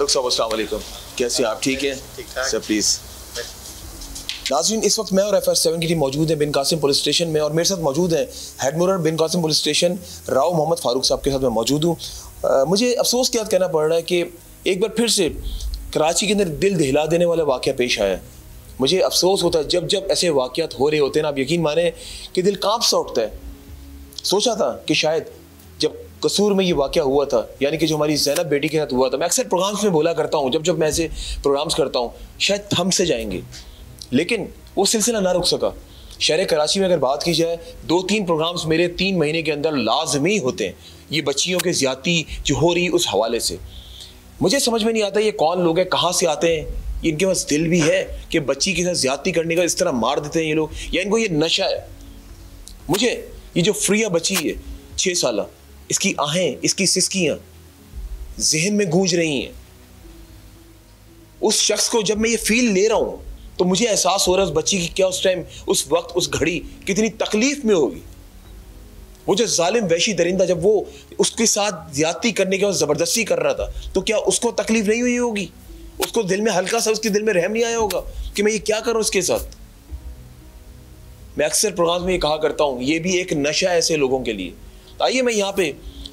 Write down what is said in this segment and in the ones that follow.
फारूक साहब अस्सलाम वालेकुम, कैसे हैं आप? ठीक है सर, प्लीज़। नाज़रीन, इस वक्त मैं और FR7 की टीम मौजूद है बिन कासिम पुलिस स्टेशन में और मेरे साथ मौजूद हैं हेड मुरर बिन कासिम पुलिस स्टेशन राव मोहम्मद फारूक साहब के साथ मैं मौजूद हूँ। मुझे अफसोस के साथ कहना पड़ रहा है कि एक बार फिर से कराची के अंदर दिल दहिला देने वाला वाक़या पेश आया है। मुझे अफसोस होता है जब जब ऐसे वाक़यात हो रहे होते हैं ना, आप यकीन माने कि दिल काँप सा उठता है। सोचा था कि शायद जब कसूर में ये वाक़या हुआ था, यानी कि जो हमारी ज़ैनब बेटी के साथ हुआ था, मैं अक्सर प्रोग्राम्स में बोला करता हूँ, जब जब मैं ऐसे प्रोग्राम्स करता हूँ, शायद थम से जाएंगे, लेकिन वो सिलसिला ना रुक सका। शहर कराची में अगर बात की जाए, 2-3 प्रोग्राम्स मेरे 3 महीने के अंदर लाजमी होते हैं ये बच्चियों के ज़्यादती जो हो रही उस हवाले से। मुझे समझ में नहीं आता ये कौन लोग हैं, कहाँ से आते हैं, इनके पास दिल भी है कि बच्ची के साथ ज़्यादती करने का इस तरह मार देते हैं ये लोग, या इनको ये नशा है। मुझे ये जो फ्रिया बच्ची है 6 साल, इसकी आहें, इसकी सिसकियाँ जहन में गूंज रही हैं। उस शख्स को जब मैं ये फील ले रहा हूँ तो मुझे एहसास हो रहा है उस बच्ची की क्या उस टाइम, उस वक्त, उस घड़ी कितनी तकलीफ में होगी। वो जो जालिम वहशी दरिंदा जब वो उसके साथ ज्यादती करने के बाद ज़बरदस्ती कर रहा था, तो क्या उसको तकलीफ नहीं हुई होगी? उसको दिल में हल्का सा, उसके दिल में रहम नहीं आया होगा कि मैं ये क्या कर रहा हूँ उसके साथ? मैं अक्सर प्रोग्राम में ये कहा करता हूँ, ये भी एक नशा है ऐसे लोगों के लिए। आइए मैं यहाँ पे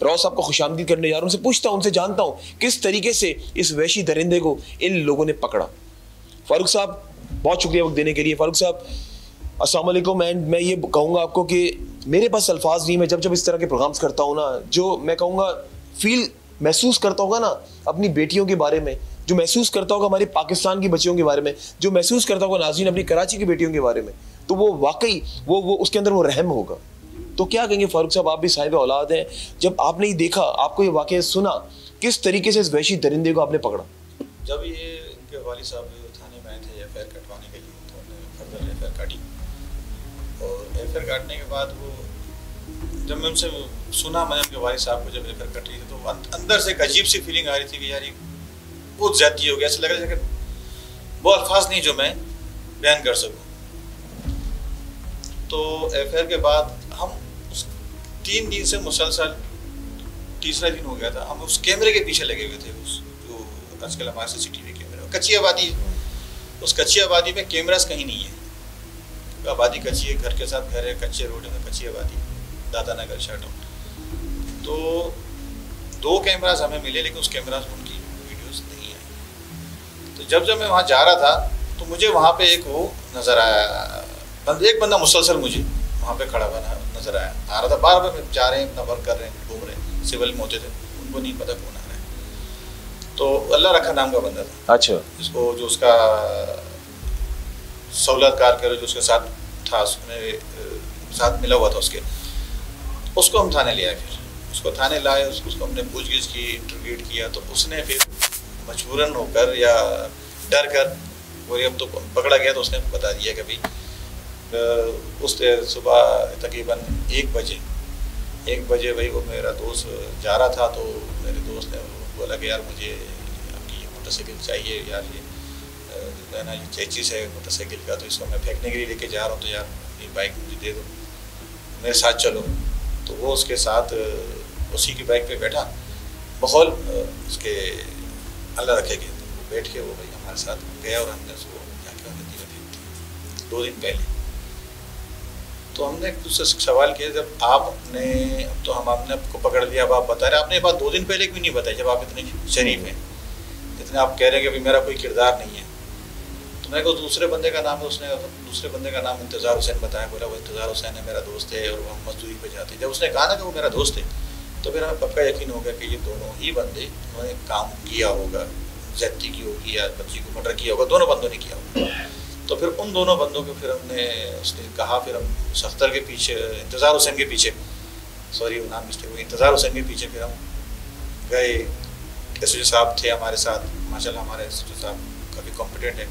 राव साहब को खुशामदीद करने जा रहा हूँ, उनसे पूछता हूँ, उनसे जानता हूँ किस तरीके से इस वहशी दरिंदे को इन लोगों ने पकड़ा। फारूक साहब, बहुत शुक्रिया वक्त देने के लिए। फारूक साहब अस्सलाम वालेकुम। एंड मैं ये कहूँगा आपको कि मेरे पास अल्फाज नहीं, मैं जब जब इस तरह के प्रोग्राम्स करता हूँ ना, जो मैं कहूँगा फील महसूस करता होगा ना अपनी बेटियों के बारे में, जो महसूस करता होगा हमारे पाकिस्तान की बच्चियों के बारे में, जो महसूस करता होगा नाज़रीन अपनी कराची की बेटियों के बारे में, तो वो वाकई वो उसके अंदर वो रहम होगा। तो क्या कहेंगे फारूक साहब, आप भी साहिब औलाद हैं, जब आपने ये देखा, आपको ये वाकया सुना, किस तरीके से इस वहशी दरिंदे को आपने पकड़ा? जब ये इनके वालिद साहब थाने में आए थे FIR कटवाने के लिए, तो उन्होंने फर्दर FIR काटी और FIR काटने के बाद वो जब मैं उनसे सुना, मैंने उनके वालिद साहब को जब FIR कट रही थी, तो अंदर से एक अजीब सी फीलिंग आ रही थी कि यार ये बहुत ज़्यादती हो गया। ऐसा लग रहा है कि वो अल्फाज नहीं जो मैं बयान कर सकूँ। तो FIR के बाद हम 3 दिन से मुसलसल, तीसरा दिन हो गया था, हम उस कैमरे के पीछे लगे हुए थे, उस जो आजकल हमारे CCTV कैमरे, कच्ची आबादी है, उस कच्ची आबादी में कैमरास कहीं नहीं है। आबादी कच्ची है, घर के साथ घर है, कच्चे रोड में कच्ची आबादी, दादा नगर शाटो। तो 2 कैमरास हमें मिले, लेकिन उस कैमरास में उनकी वीडियोस नहीं आई। तो जब मैं वहाँ जा रहा था तो मुझे वहाँ पे एक वो नज़र आया, एक बंदा मुसलसल मुझे वहाँ पे खड़ा हुआ नजर आ रहा था। बार बार जा रहे हैं, अपना वर्क कर रहे हैं, घूम रहे हैं, सिविल में होते थे, उनको नहीं पता कौन आ रहा है। तो अल्लाह रखा नाम का बंदा था। अच्छा। जिसको जो उसका सहूलतकार करे जो उसके साथ था, उसमें साथ मिला हुआ था उसको हम थाने ले आए। फिर उसको थाने लाए, उसको हमने पूछगिछ की, इंटरोगेट किया। तो उसने फिर मजबूरन होकर या डर कर, वो अब तो पकड़ा गया, तो उसने बता दिया कि भाई उस सुबह तकरीबन 1 बजे भाई वो मेरा दोस्त जा रहा था, तो मेरे दोस्त ने बोला कि यार मुझे आपकी ये मोटरसाइकिल चाहिए यार, ये ना ये चेचिस है मोटरसाइकिल का, तो इसको मैं फेंकने के लिए लेके जा रहा हूँ, तो यार ये बाइक मुझे दे दो, मेरे साथ चलो। तो वो उसके साथ उसी की बाइक पे बैठा, माहौल उसके अल्लाह रखे गए, तो वो बैठ के वो भाई हमारे साथ गया और हमने उसको जाके नदी में फेंक दिया 2 दिन पहले। तो हमने उससे सवाल किया, जब आपने, अब तो हमने आपको पकड़ लिया, अब आप बता रहे, आपने ये बात 2 दिन पहले क्यों नहीं बताई, जब आप इतने शरीफ हैं, जितने आप कह रहे हैं कि भाई मेरा कोई किरदार नहीं है। तो मेरे को दूसरे बंदे का नाम है, उसने दूसरे बंदे का नाम इंतज़ार हुसैन बताया। बोला वो इंतज़ार हुसैन है, मेरा दोस्त है और वो हम मजदूरी पे जाते हैं। जब उसने कहा ना कि वो मेरा दोस्त है, तो फिर हमें पक्का यकीन हो गया कि ये दोनों ही बंदे, उन्होंने काम किया होगा, ज़्यादती की होगी या बच्ची को मर्डर किया होगा, दोनों बंदों ने किया होगा। तो फिर उन दोनों बंदों को फिर हमने, उसने कहा, फिर हम सख्तर के पीछे, इंतज़ार हुसैन के पीछे, सॉरी वो नाम मिस्टेक हुई, इंतज़ार हुसैन के पीछे फिर हम गए। SHO साहब थे हमारे साथ, माशाल्लाह हमारे SHO साहब काफ़ी कॉम्पिटेंट है,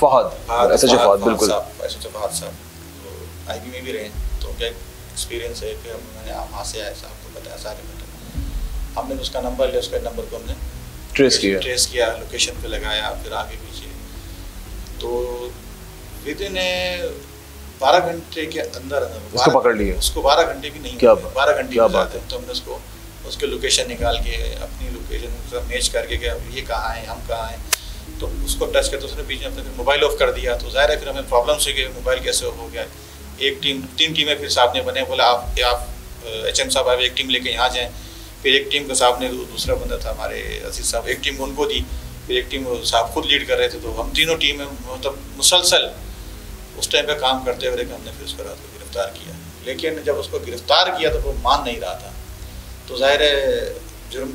फहद SHO फहद, बिल्कुल SHO फहद साहब, तो IB में भी रहे, तो क्या एक्सपीरियंस है। फिर मैंने वहाँ से आए, साहब को बताया सारे मैटर, हमने उसका नंबर लिया, उसका नंबर को हमने ट्रेस किया, लोकेशन पे लगाया, फिर आगे पीछे। तो विदिन 12 घंटे के अंदर उसको पकड़ लिया। उसको 12 घंटे भी नहीं, क्या 12 घंटे क्या बात है। तो हमने उसको उसके लोकेशन निकाल के, अपनी लोकेशन सब मैच करके कि ये कहाँ है, हम कहाँ हैं, तो उसको टच करते उसने बीच में अपने फिर मोबाइल ऑफ कर दिया। तो ज़ाहिर है फिर हमें प्रॉब्लम हुई कि मोबाइल कैसे हो गया। एक टीम 3 टीमें फिर साहब ने बने, बोला आप HM साहब आप एक टीम लेके यहाँ जाएँ। फिर एक टीम का साहब ने, दूसरा बंदा था हमारे अजीज साहब, एक टीम उनको दी, फिर एक टीम साहब खुद लीड कर रहे थे। तो हम तीनों टीमें मतलब मुसलसल उस टाइम पे काम करते हुए हमने फिर उसको रात को गिरफ्तार किया। लेकिन जब उसको गिरफ्तार किया तो वो मान नहीं रहा था। तो जाहिर है जुर्म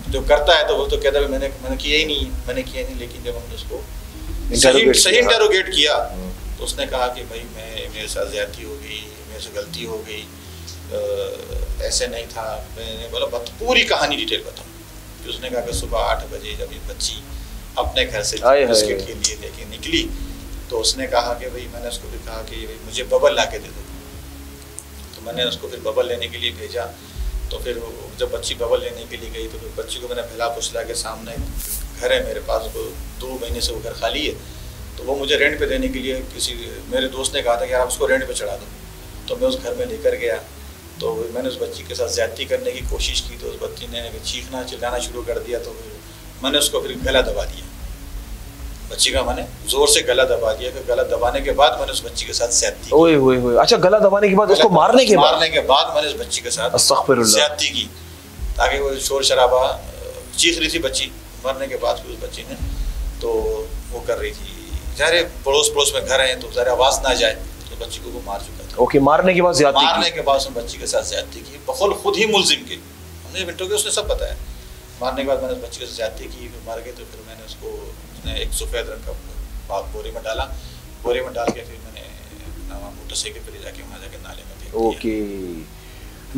जो करता है तो वो तो कहता है मैंने किया ही नहीं। लेकिन जब हमने उसको सही इंटरोगेट किया तो उसने कहा कि भाई मेरे साथ ज़्यादती हो गई, मेरे से गलती हो गई, ऐसे नहीं था। मैंने बोला पूरी कहानी डिटेल बताऊँ। फिर उसने कहा कि सुबह 8 बजे जब ये बच्ची अपने घर से बिस्किट के लिए लेके निकली तो उसने कहा कि भाई, मैंने उसको भी कहा कि भाई मुझे बबल ला के दे दो। तो मैंने उसको फिर बबल लेने के लिए भेजा। तो फिर जब बच्ची बबल लेने के लिए गई तो फिर बच्ची को मैंने भला फुसला के सामने घर है मेरे पास, वो 2 महीने से वो घर खाली है, तो वो मुझे रेंट पे देने के लिए किसी मेरे दोस्त ने कहा था कि यार आप उसको रेंट पे चढ़ा दो। तो मैं उस घर में लेकर गया तो मैंने उस बच्ची के साथ ज़्यादती करने की कोशिश की। तो उस बच्ची ने चीखना चिल्लाना शुरू कर दिया। तो मैंने उसको फिर गला दबा दिया, बच्ची का मैंने जोर से गला दबा दिया। फिर गला दबाने के बाद मैंने उस बच्ची के साथ ज़्यादती की। ओए अच्छा, गला दबाने के बाद उसको मारने के बाद मैंने उस बच्ची के साथ ज़्यादती की ताकि वो शोर शराबा, चीख रही थी बच्ची। मरने के बाद फिर उस बच्ची ने तो वो कर रही थी, ज़ाहिर पड़ोस में घर है तो ज़रा आवाज़ ना जाए, तो बच्ची को वो मार चुका था। ओके, मारने के बाद उसने बच्ची के साथ ज़्यादती की, बखौल खुद ही मुलजिम के। हमने मिनटों के उसने सब बताया। मारने के बाद मैंने उस बच्ची के साथ ज़्यादती की, फिर मार गई। तो फिर मैंने उसको एक सफ़ेद रंग का बोरी में डाला, बोरी में डाल के फिर मैंने मोटरसाइकिल पर जाके वहाँ जाके नाले में फेंक दिया। ओके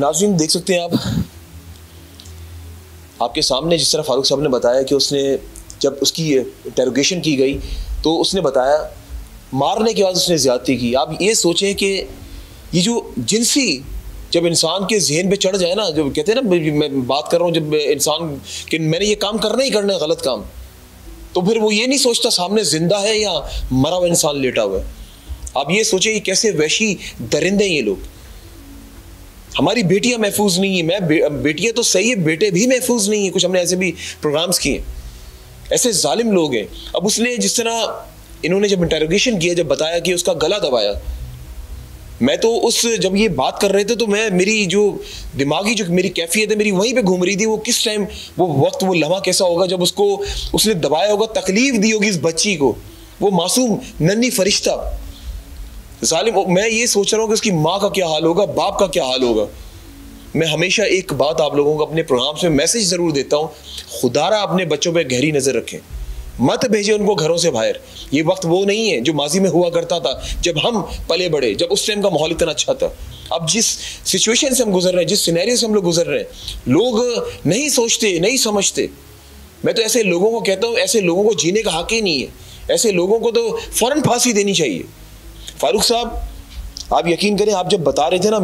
नाज़रीन, देख सकते हैं आप आपके सामने जिस तरह फारूक साहब ने बताया कि उसने जब उसकी इंटेरोगेशन की गई तो उसने बताया मारने के बाद उसने ज़्यादती की। आप ये सोचें कि ये जो जिनसी जब इंसान के जहन पे चढ़ जाए ना, जब कहते हैं ना, मैं बात कर रहा हूँ जब इंसान कि मैंने ये काम करना ही करना है, गलत काम, तो फिर वो ये नहीं सोचता सामने जिंदा है या मरा हुआ इंसान लेटा हुआ है। आप ये सोचें कि कैसे वहशी दरिंदे हैं ये लोग। हमारी बेटियां महफूज नहीं है, मैं बेटियां तो सही है, बेटे भी महफूज नहीं है। कुछ हमने ऐसे भी प्रोग्राम्स किए, ऐसे जालिम लोग हैं। अब उसने जिस तरह इन्होंने जब इंटरोगेशन किया, जब बताया कि उसका गला दबाया, मैं तो जब ये बात कर रहे थे तो मेरी जो दिमागी जो मेरी कैफियत है मेरी वहीं पे घूम रही थी। वो किस टाइम, वो वक्त, वो लम्हा कैसा होगा जब उसने दबाया होगा, तकलीफ दी होगी इस बच्ची को, वो मासूम नन्ही फरिश्ता जालिम। मैं ये सोच रहा हूँ कि उसकी माँ का क्या हाल होगा, बाप का क्या हाल होगा। मैं हमेशा एक बात आप लोगों को अपने प्रोग्राम्स में मैसेज ज़रूर देता हूँ, खुदारा अपने बच्चों पे गहरी नज़र रखें, मत भेजें उनको घरों से बाहर। ये वक्त वो नहीं है जो माजी में हुआ करता था, जब हम पले बड़े, जब उस टाइम का माहौल इतना अच्छा था। अब जिस सिचुएशन से हम गुजर रहे हैं, जिस सिनेरियो से हम लोग गुजर रहे हैं, लोग नहीं सोचते, नहीं समझते। मैं तो ऐसे लोगों को कहता हूँ, ऐसे लोगों को जीने का हक ही नहीं है। ऐसे लोगों को तो फ़ौरन फांसी देनी चाहिए। फारूक साहब, आप यकीन करें, आप जब बता रहे थे ना,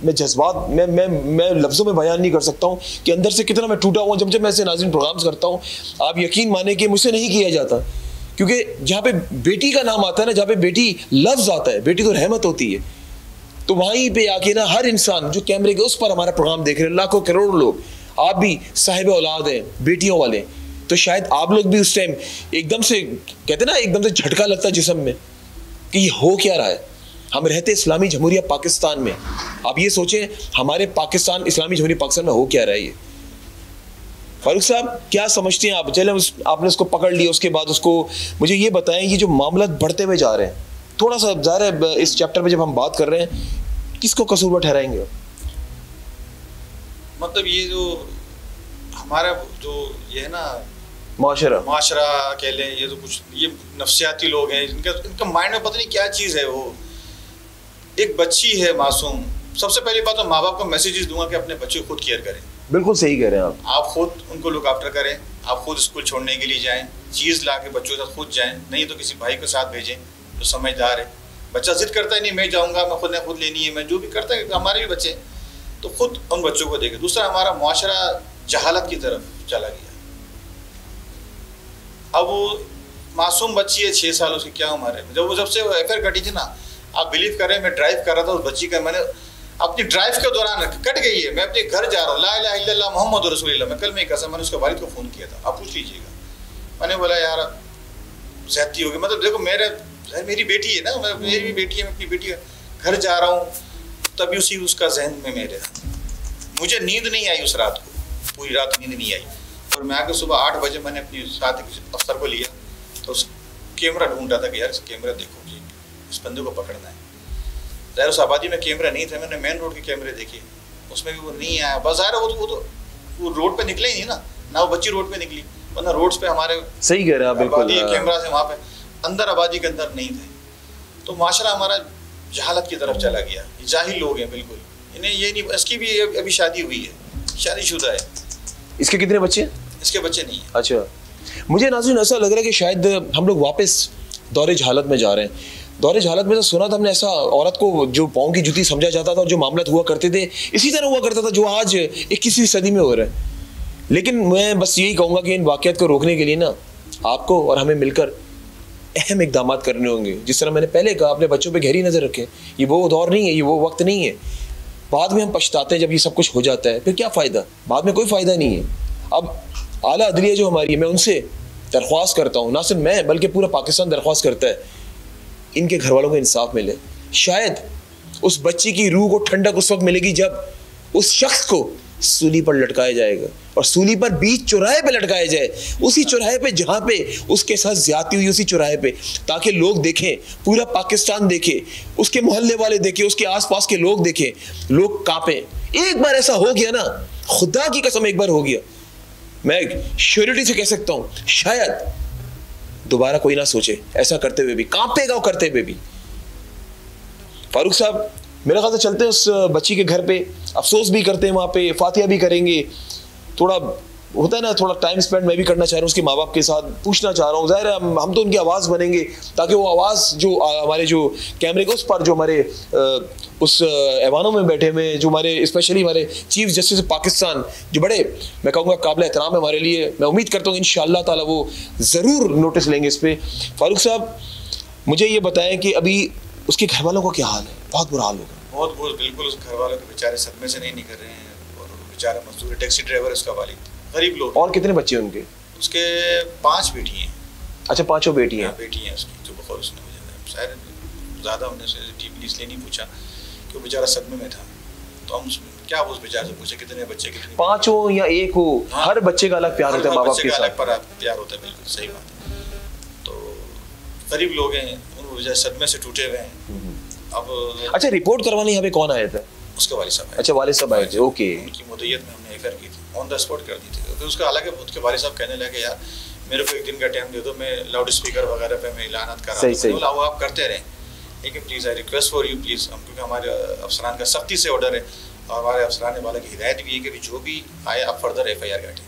मैं जज्बात, मैं लफ्ज़ों में बयान नहीं कर सकता हूँ कि अंदर से कितना मैं टूटा हुआ। जब मैं ऐसे नाज़रीन प्रोग्राम्स करता हूँ, आप यकीन माने कि मुझसे नहीं किया जाता, क्योंकि जहाँ पे बेटी का नाम आता है ना, जहाँ पे बेटी लफ्ज़ आता है, बेटी तो रहमत होती है, तो वहीं पे आके ना हर इंसान जो कैमरे के उस पर हमारा प्रोग्राम देख रहे हैं, लाखों करोड़ों लोग, आप भी साहिब औलाद हैं, बेटियों वाले, तो शायद आप लोग भी उस टाइम एकदम से, कहते ना, एकदम से झटका लगता जिस्म में कि ये हो क्या रहा है। हम रहते इस्लामी जमहूरिया पाकिस्तान में, आप ये सोचें हमारे पाकिस्तान, इस्लामी जमहूरिया पाकिस्तान में हो क्या रहा है ये। फारूक साहब, क्या समझते हैं आप? चले आपने उसको पकड़ लिया, उसके बाद उसको मुझे ये बताएं, ये जो मामला बढ़ते हुए जा रहे हैं, थोड़ा सा ज़ाहिर है इस चैप्टर में जब हम बात कर रहे हैं, किसको कसूरवार ठहराएंगे? मतलब ये जो हमारा जो ये है ना माशरा कह लें, ये तो कुछ ये नफ्सियाती लोग हैं, इनका माइंड में पता नहीं क्या चीज़ है। वो एक बच्ची है मासूम, सबसे पहली बात तो माँ बाप को मैसेजेस दूंगा कि अपने बच्चे को खुद केयर करें। बिल्कुल सही कह रहे हैं आप खुद उनको लुक आफ्टर करें, आप खुद स्कूल छोड़ने के लिए जाएं, चीज़ ला के बच्चों के साथ खुद जाएं, नहीं तो किसी भाई के साथ भेजें जो समझदार है। बच्चा जिद करता है नहीं मैं जाऊँगा, मैं खुद लेनी है, मैं जो भी करता है, हमारे भी बच्चे, तो खुद उन बच्चों को देखें। दूसरा, हमारा मुआशरा जहालत की तरफ चला गया। अब वो मासूम बच्ची है, 6 साल, उसकी क्या उम्र है। जब से वो FIR कटी थी ना, आप बिलीव करें, मैं ड्राइव कर रहा था उस बच्ची का, मैंने अपनी ड्राइव के दौरान कट गई है, मैं अपने घर जा रहा हूँ, ला इलाहा इल्लल्लाह मोहम्मद रसूलुल्लाह, मैं कल में कसम, मैंने उसके वालिद को फ़ोन किया था, आप पूछ लीजिएगा। मैंने बोला यार ज़्यादती होगी, मतलब देखो मेरी बेटी है ना, मेरी भी बेटी है, मैं अपनी बेटी घर जा रहा हूँ, तभी उसी उसका जहन में मेरे, मुझे नींद नहीं आई उस रात को, पूरी रात नींद नहीं आई। और मैं आकर सुबह 8 बजे मैंने अपनी साथ अफसर को लिया, तो उस कैमरा ढूंढा था कि यार कैमरा देखो कि इस बंदे को पकड़ना है। ज़ाहिर उस आबादी में कैमरा नहीं था, मैंने मेन रोड के कैमरे देखे, उसमें भी वो नहीं आया। बस ज़ाहिर वो रोड पे निकले ही नहीं ना वो बच्ची रोड पे निकली, वरना रोड्स पे हमारे सही कह रहे हैं बिल्कुल कैमरा से वहाँ पे अंदर आबादी के अंदर नहीं थे। तो माशरा हमारा जहालत की तरफ चला गया, जाहिल लोग हैं बिल्कुल, इन्हें ये नहीं, इसकी भी अभी शादी हुई है, शादीशुदा है। इसके कितने बच्चे हैं? इसके बच्चे नहीं है। अच्छा, मुझे नाज़रीन ऐसा लग रहा है कि शायद हम लोग वापस दौरे जहालत में जा रहे हैं। दौरे जहालत में तो सुना था हमने, ऐसा औरत को जो पाँव की जूती समझा जाता था और जो मामला हुआ करते थे इसी तरह हुआ करता था जो आज 21वीं सदी में हो रहा है। लेकिन मैं बस यही कहूँगा कि इन वाक़यात को रोकने के लिए ना आपको और हमें मिलकर अहम इक़दाम करने होंगे। जिस तरह मैंने पहले कहा, अपने बच्चों पे गहरी नज़र रखें। ये वो दौर नहीं है, ये वो वक्त नहीं है। बाद में हम पछताते हैं जब ये सब कुछ हो जाता है, फिर क्या फ़ायदा, बाद में कोई फ़ायदा नहीं है। अब आला अदलिया जो हमारी है, मैं उनसे दरख्वास्त करता हूँ, ना सिर्फ मैं बल्कि पूरा पाकिस्तान दरख्वास्त करता है, इनके घर वालों को इंसाफ मिले। शायद उस बच्ची की रूह को ठंडक उस वक्त मिलेगी जब उस शख्स को सूली पर लटकाया जाएगा, और सूली पर बीच चौराहे पे लटकाया जाए, उसी चौराहे पे जहाँ पे उसके साथ ज्यादती हुई, उसी चौराहे पे, ताकि लोग देखें, पूरा पाकिस्तान देखे, उसके मोहल्ले वाले देखें, उसके आसपास के लोग देखें, लोग कांपें। एक बार ऐसा हो गया ना, खुदा की कसम एक बार हो गया, मैं श्योरिटी से कह सकता हूँ शायद दोबारा कोई ना सोचे ऐसा करते हुए भी, कांपेगा वो करते हुए भी। फारूक साहब मेरे ख्याल से चलते हैं उस बच्ची के घर पे, अफसोस भी करते हैं वहाँ पे, फातिहा भी करेंगे, थोड़ा होता है ना, थोड़ा टाइम स्पेंड मैं भी करना चाह रहा हूँ उसके माँ बाप के साथ, पूछना चाह रहा हूँ। ज़ाहिर है हम तो उनकी आवाज़ बनेंगे, ताकि वो आवाज़ जो हमारे जो कैमरे के उस पर जो हमारे उस ऐवानों में बैठे हुए जो हमारे स्पेशली हमारे चीफ जस्टिस पाकिस्तान जो बड़े मैं कहूँगा काबिल एहतराम है हमारे लिए, मैं उम्मीद करता हूँ इंशाअल्लाह ताला वो ज़रूर नोटिस लेंगे इस पर। फारूक साहब मुझे ये बताएं कि अभी उसके घर वालों का क्या हाल है? बहुत बुरा हाल होगा। बहुत बिल्कुल, उस घर वालों के बेचारे सदमे से नहीं निकल रहे हैं, और बेचारा मजदूर टैक्सी ड्राइवर, उसका वालिद, गरीब लोग। और कितने बच्चे हैं उनके? उसके 5 बेटी हैं। अच्छा, 5 बेटी हैं? बेटी हैं उसकी, जो बखौर उसने मुझे शायद ज़्यादा हमने उसे डीपली इसलिए नहीं पूछा कि वो बेचारा सदमे में था, तो हम क्या उस बेचारे से पूछे कितने बच्चे, कितने 5 हो या 1 हो, हर बच्चे का अलग प्यार होता है माँ बाप के साथ, अलग प्यार होता है, बिल्कुल सही बात है। तो गरीब लोग हैं, उन सदमे से टूटे हुए हैं। अब अच्छा, रिपोर्ट करवाने यहाँ पे कौन आया था? उसके वालिद साहब। अच्छा, वालिद साहब आए थे, ओके। उनकी मुद्दत में हमने एफआईआर की थी, ऑन द स्पॉट कर दी थी। तो उसका हालांकि उसके वालिद साहब कहने लगे यार मेरे को एक दिन का टाइम दे दो, मैं लाउड स्पीकर वगैरह पे मैं ऐलानात करा दूंगा, वो आप करते रहें, लेकिन please I request for you please, हम क्योंकि हमारे अफसरान का सख्ती से ऑर्डर है और हमारे अफसरान वाले की हिदायत भी है कि जो भी आए आप फर्दर एफआईआर काटें।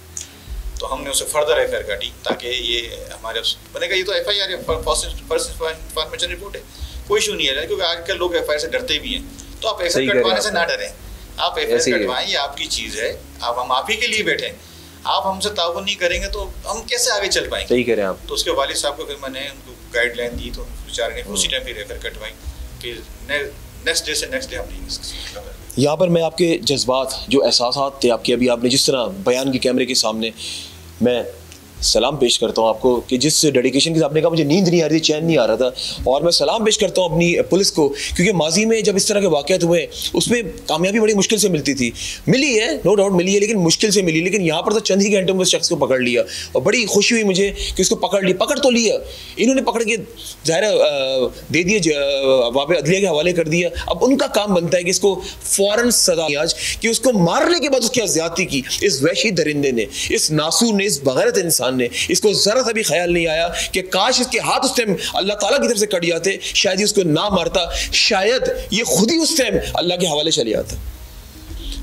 तो हमने उसे फर्दर एफआईआर काटी ताकि ये हमारे बनेगा, ये तो एफआईआर है, फर्स्ट इंफॉर्मेशन रिपोर्ट है, कोई इशू नहीं है, क्योंकि आजकल लोग एफआईआर से डरते भी हैं। तो आप एफआईआर कटवाने से ना डरें, आप एफआईआर कटवाएं, ये आपकी चीज़ है, आप हम आप ही के लिए बैठे, आप हमसे ताउन नहीं करेंगे तो हम कैसे आगे चल पाएंगे। सही कह रहे हैं आप। तो उसके वालिद साहब को फिर मैंने उनको गाइडलाइन दी, तो बेचारे ने उसी टाइम फिर एफआईआर कटवाई, फिर नेक्स्ट डे से नेक्स्ट डे हमने यहाँ पर मैं आपके जज्बात जो एहसासात थे आपके, अभी आपने जिस तरह बयान की कैमरे के सामने, मैं सलाम पेश करता हूँ आपको कि जिस डेडिकेशन के साथ आपने कहा मुझे नींद नहीं आ रही थी, चैन नहीं आ रहा था, और मैं सलाम पेश करता हूँ अपनी पुलिस को, क्योंकि माजी में जब इस तरह के वाक़यात हुए उसमें कामयाबी बड़ी मुश्किल से मिलती थी, मिली है नो डाउट मिली है, लेकिन मुश्किल से मिली। लेकिन यहाँ पर तो चंद ही घंटों में उस शख्स को पकड़ लिया, और बड़ी खुशी हुई मुझे कि उसको पकड़ तो लिया, इन्होंने पकड़ के ज़ाहिर दे दिए, वाब अदलिया के हवाले कर दिया। अब उनका काम बनता है कि इसको फ़ौरन सजा आज कि उसको मारने के बाद उसकी ज़्यादती की इस वहशी दरिंदे ने, इस नासूर ने, इस बगैरत इंसान ने, इसको जरा सा भी ख्याल नहीं आया कि काश इसके हाथ उस टाइम अल्लाह ताला की तरफ से कट जाते, शायद ही उसको ना मारता, शायद ये खुद ही उस टाइम अल्लाह के हवाले चले जाता।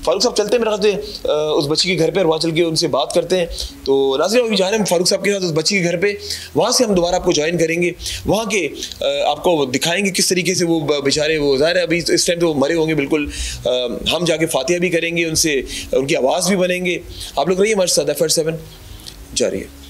फारूक साहब चलते हैं मेरे ख्याल से उस बच्ची के घर पे, वहाँ चल के उनसे बात करते हैं। तो नाज़रीन अभी जा रहे हैं फारूक साहब के साथ उस बच्ची के घर पे, वहाँ से हम दोबारा आपको ज्वाइन करेंगे, वहाँ के आपको दिखाएंगे किस तरीके से वो बेचारे, वो ज़ाहिर है अभी इस टाइम तो वो मरे होंगे बिल्कुल, हम जाके फातिहा भी करेंगे उनसे, उनकी आवाज़ भी बनेंगे। आप लोग रहिए हमारे साथ, FR7 जारी है।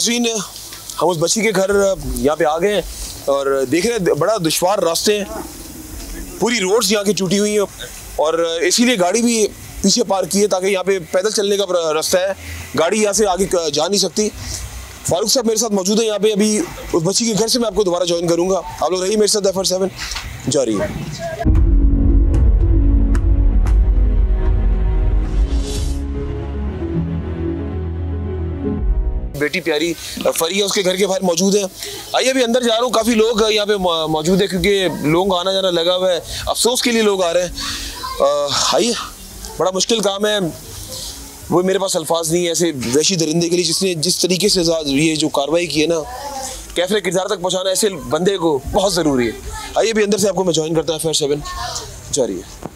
नाज़रीन, हम उस बच्ची के घर यहाँ पे आ गए हैं और देख रहे हैं बड़ा दुश्वार रास्ते हैं, पूरी रोड्स यहाँ की टूटी हुई हैं और इसीलिए गाड़ी भी पीछे पार्क की है ताकि यहाँ पे पैदल चलने का रास्ता है, गाड़ी यहाँ से आगे जा नहीं सकती। फारूक साहब मेरे साथ मौजूद है यहाँ पे, अभी उस बच्ची के घर से मैं आपको दोबारा ज्वाइन करूँगा। आप लोग रहिए मेरे साथ, FR7 जारी है। बेटी प्यारी फरिया उसके घर के बाहर मौजूद है। आइए अभी अंदर जा रहा हूँ, काफ़ी लोग यहाँ पे मौजूद है क्योंकि लोगों का आना जाना लगा हुआ है, अफसोस के लिए लोग आ रहे हैं। आइए, बड़ा मुश्किल काम है, वो मेरे पास अल्फाज नहीं है ऐसे वहशी दरिंदे के लिए जिसने जिस तरीके से ये जो कार्रवाई की है ना, कैफे किरदार तक पहुँचाना ऐसे बंदे को बहुत ज़रूरी है। आइए अभी अंदर से आपको मैं ज्वाइन करता हूँ, FR7 जारी है।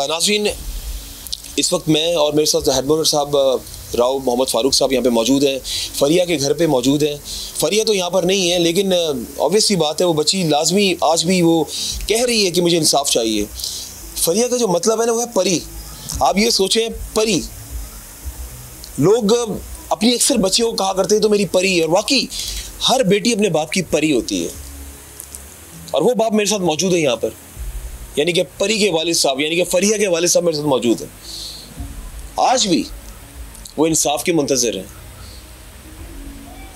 नाज़रीन, इस वक्त मैं और मेरे साथ हेडमोनर साहब राव मोहम्मद फारूक साहब यहाँ पे मौजूद हैं, फरिया के घर पे मौजूद हैं। फरिया तो यहाँ पर नहीं है लेकिन ऑब्वियसली बात है वो बच्ची लाजमी आज भी वो कह रही है कि मुझे इंसाफ चाहिए। फरिया का जो मतलब है ना वो है परी। आप ये सोचें, परी, लोग अपनी अक्सर बच्चियों को कहा करते हैं तो मेरी परी है, और वाकई हर बेटी अपने बाप की परी होती है और वो बाप मेरे साथ मौजूद है यहाँ पर, यानी कि परी के वालिद साहब, यानी कि फरिया के वालिद साहब मेरे साथ मौजूद हैं। आज भी वो इंसाफ के मुंतज़िर हैं।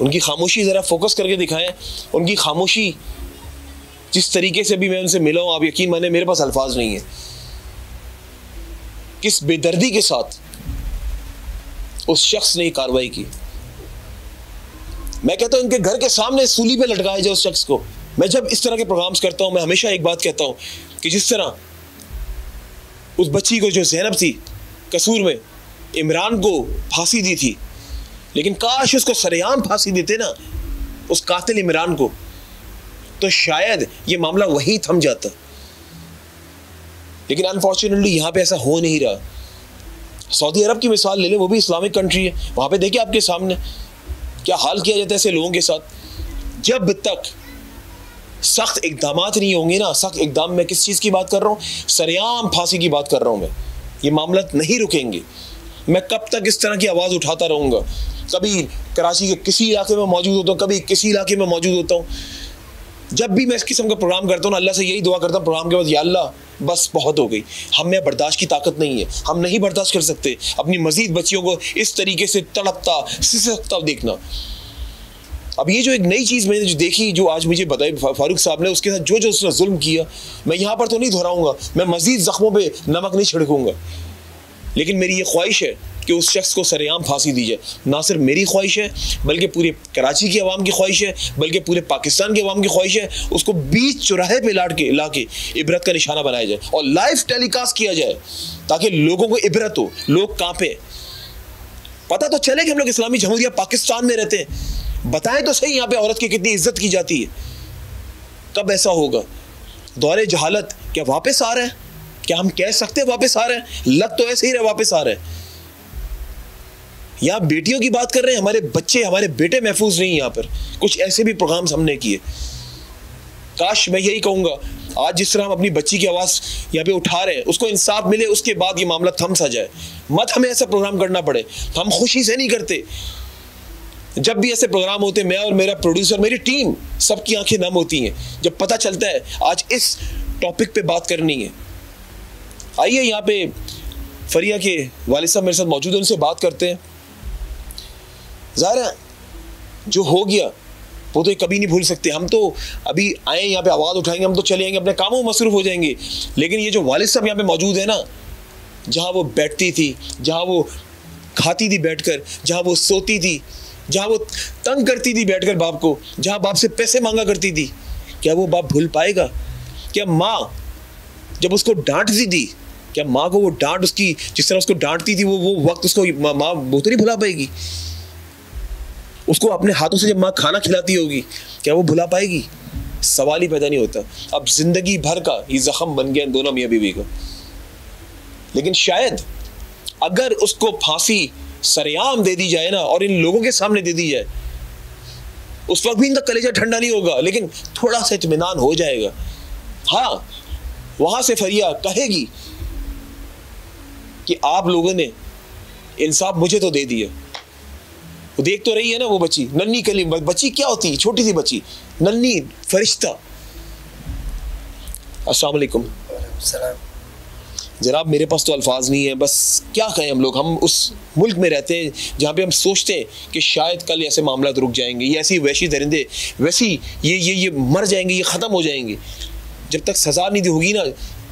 उनकी खामोशी ज़रा फोकस करके दिखाएं, उनकी खामोशी जिस तरीके से भी मैं उनसे मिला हूँ, आप यकीन माने मेरे पास अल्फाज नहीं है, किस बेदर्दी के साथ उस शख्स ने कार्रवाई की। मैं कहता हूँ इनके घर के सामने सूली पे लटकाया जाए उस शख्स को। मैं जब इस तरह के प्रोग्राम्स करता हूँ मैं हमेशा एक बात कहता हूँ कि जिस तरह उस बच्ची को जो ज़ैनब थी कसूर में इमरान को फांसी दी थी, लेकिन काश उसको सरेआम फांसी देते ना उस कातिल इमरान को, तो शायद ये मामला वहीं थम जाता। लेकिन अनफॉर्चुनेटली यहाँ पे ऐसा हो नहीं रहा। सऊदी अरब की मिसाल ले लें, वो भी इस्लामिक कंट्री है, वहाँ पे देखिए आपके सामने क्या हाल किया जाता है ऐसे लोगों के साथ। जब तक सख्त इकदामात नहीं होंगे ना, सख्त इकदाम में किस चीज़ की बात कर रहा हूँ, सरेआम फांसी की बात कर रहा हूँ मैं, ये मामला नहीं रुकेंगे। मैं कब तक इस तरह की आवाज़ उठाता रहूँगा। कभी कराची के किसी इलाके में मौजूद होता हूँ, कभी किसी इलाके में मौजूद होता हूँ। जब भी मैं इस किस्म का प्रोग्राम करता हूँ ना, अल्लाह से यही दुआ करता हूँ प्रोग्राम के बाद, या अल्लाह बस बहुत हो गई, हम में बर्दाश्त की ताकत नहीं है, हम नहीं बर्दाश्त कर सकते अपनी मज़ीद बच्चियों को इस तरीके से तड़पता सिसकता देखना। अब ये जो एक नई चीज़ मैंने जो देखी, जो आज मुझे बताई फारूक साहब ने, उसके साथ जो जो उसने जुल्म किया, मैं यहाँ पर तो नहीं दोहराऊंगा, मैं मज़ीद ज़ख्मों पे नमक नहीं छिड़कूंगा, लेकिन मेरी ये ख्वाहिश है कि उस शख्स को सरेआम फांसी दी जाए। ना सिर्फ मेरी ख्वाहिश है बल्कि पूरे कराची की आवाम की ख्वाहिश है, बल्कि पूरे पाकिस्तान की आवाम की ख्वाहिश है। उसको बीच चौराहे पे ला के इबरत का निशाना बनाया जाए और लाइव टेलीकास्ट किया जाए ताकि लोगों को इबरत हो, लोग कांपे, पता तो चले कि हम लोग इस्लामी जमहूरिया पाकिस्तान में रहते हैं। बताएं तो सही यहाँ पे औरत की कितनी इज्जत की जाती है। कब ऐसा होगा? दौरे जहालत क्या वापस आ रहा है? क्या हम कह सकते हैं वापस आ रहे हैं? लग तो ऐसे ही रहे वापस आ रहे हैं। यहाँ बेटियों की बात कर रहे हैं, हमारे बच्चे, हमारे बेटे महफूज नहीं। यहाँ पर कुछ ऐसे भी प्रोग्राम्स हमने किए। काश मैं यही कहूँगा, आज जिस तरह हम अपनी बच्ची की आवाज़ यहाँ पे उठा रहे हैं, उसको इंसाफ मिले, उसके बाद ये मामला थम सा जाए। मत हमें ऐसा प्रोग्राम करना पड़े, हम खुशी से नहीं करते। जब भी ऐसे प्रोग्राम होते हैं, मैं और मेरा प्रोड्यूसर, मेरी टीम, सबकी आंखें नम होती हैं जब पता चलता है आज इस टॉपिक पे बात करनी है। आइए यहाँ पे फरिया के वालिद साहब मेरे साथ मौजूद हैं, उनसे बात करते हैं। ज़ाहिर है जो हो गया वो तो कभी नहीं भूल सकते। हम तो अभी आए यहाँ पे आवाज़ उठाएंगे, हम तो चले जाएंगे, अपने कामों में मसरूफ़ हो जाएंगे, लेकिन ये जो वालिद साहब यहाँ पे मौजूद है ना, जहाँ वो बैठती थी, जहाँ वो खाती थी बैठकर, जहाँ वो सोती थी, जहाँ वो तंग करती थी बैठकर बाप को, जहाँ बाप से पैसे मांगा करती थी, क्या वो बाप भूल पाएगा? क्या माँ जब उसको डांटती थी, क्या माँ को वो डांट उसकी जिस तरह उसको डांटती थी वो वक्त उसको माँ वो तो नहीं भुला पाएगी? उसको अपने हाथों से जब माँ खाना खिलाती होगी, क्या वो भुला पाएगी? सवाल ही पैदा नहीं होता। अब जिंदगी भर का ये जख्म बन गया इन दोनों मियाँ बीवी का। लेकिन शायद अगर उसको फांसी सरेआम दे दी जाए ना, और इन लोगों के सामने दे दी जाए, उस वक्त भी इनका कलेजा ठंडा नहीं होगा, लेकिन थोड़ा सा इत्मीनान हो जाएगा हाँ, वहाँ से फरिया कहेगी कि आप लोगों ने इंसाफ मुझे तो दे दिया। वो देख तो रही है ना वो बच्ची, नन्ही कली बच्ची, क्या होती है, छोटी सी बच्ची, नन्ही फरिश्ता। अस्सलाम वालेकुम। जनाब, मेरे पास तो अल्फाज नहीं है, बस क्या कहें हम उस मुल्क में रहते हैं जहाँ पे हम सोचते हैं कि शायद कल ऐसे मामला रुक जाएंगे, ये ऐसी वैसी दरिंदे वैसी ये मर जाएंगे, ये ख़त्म हो जाएंगे। जब तक सज़ा नहीं होगी ना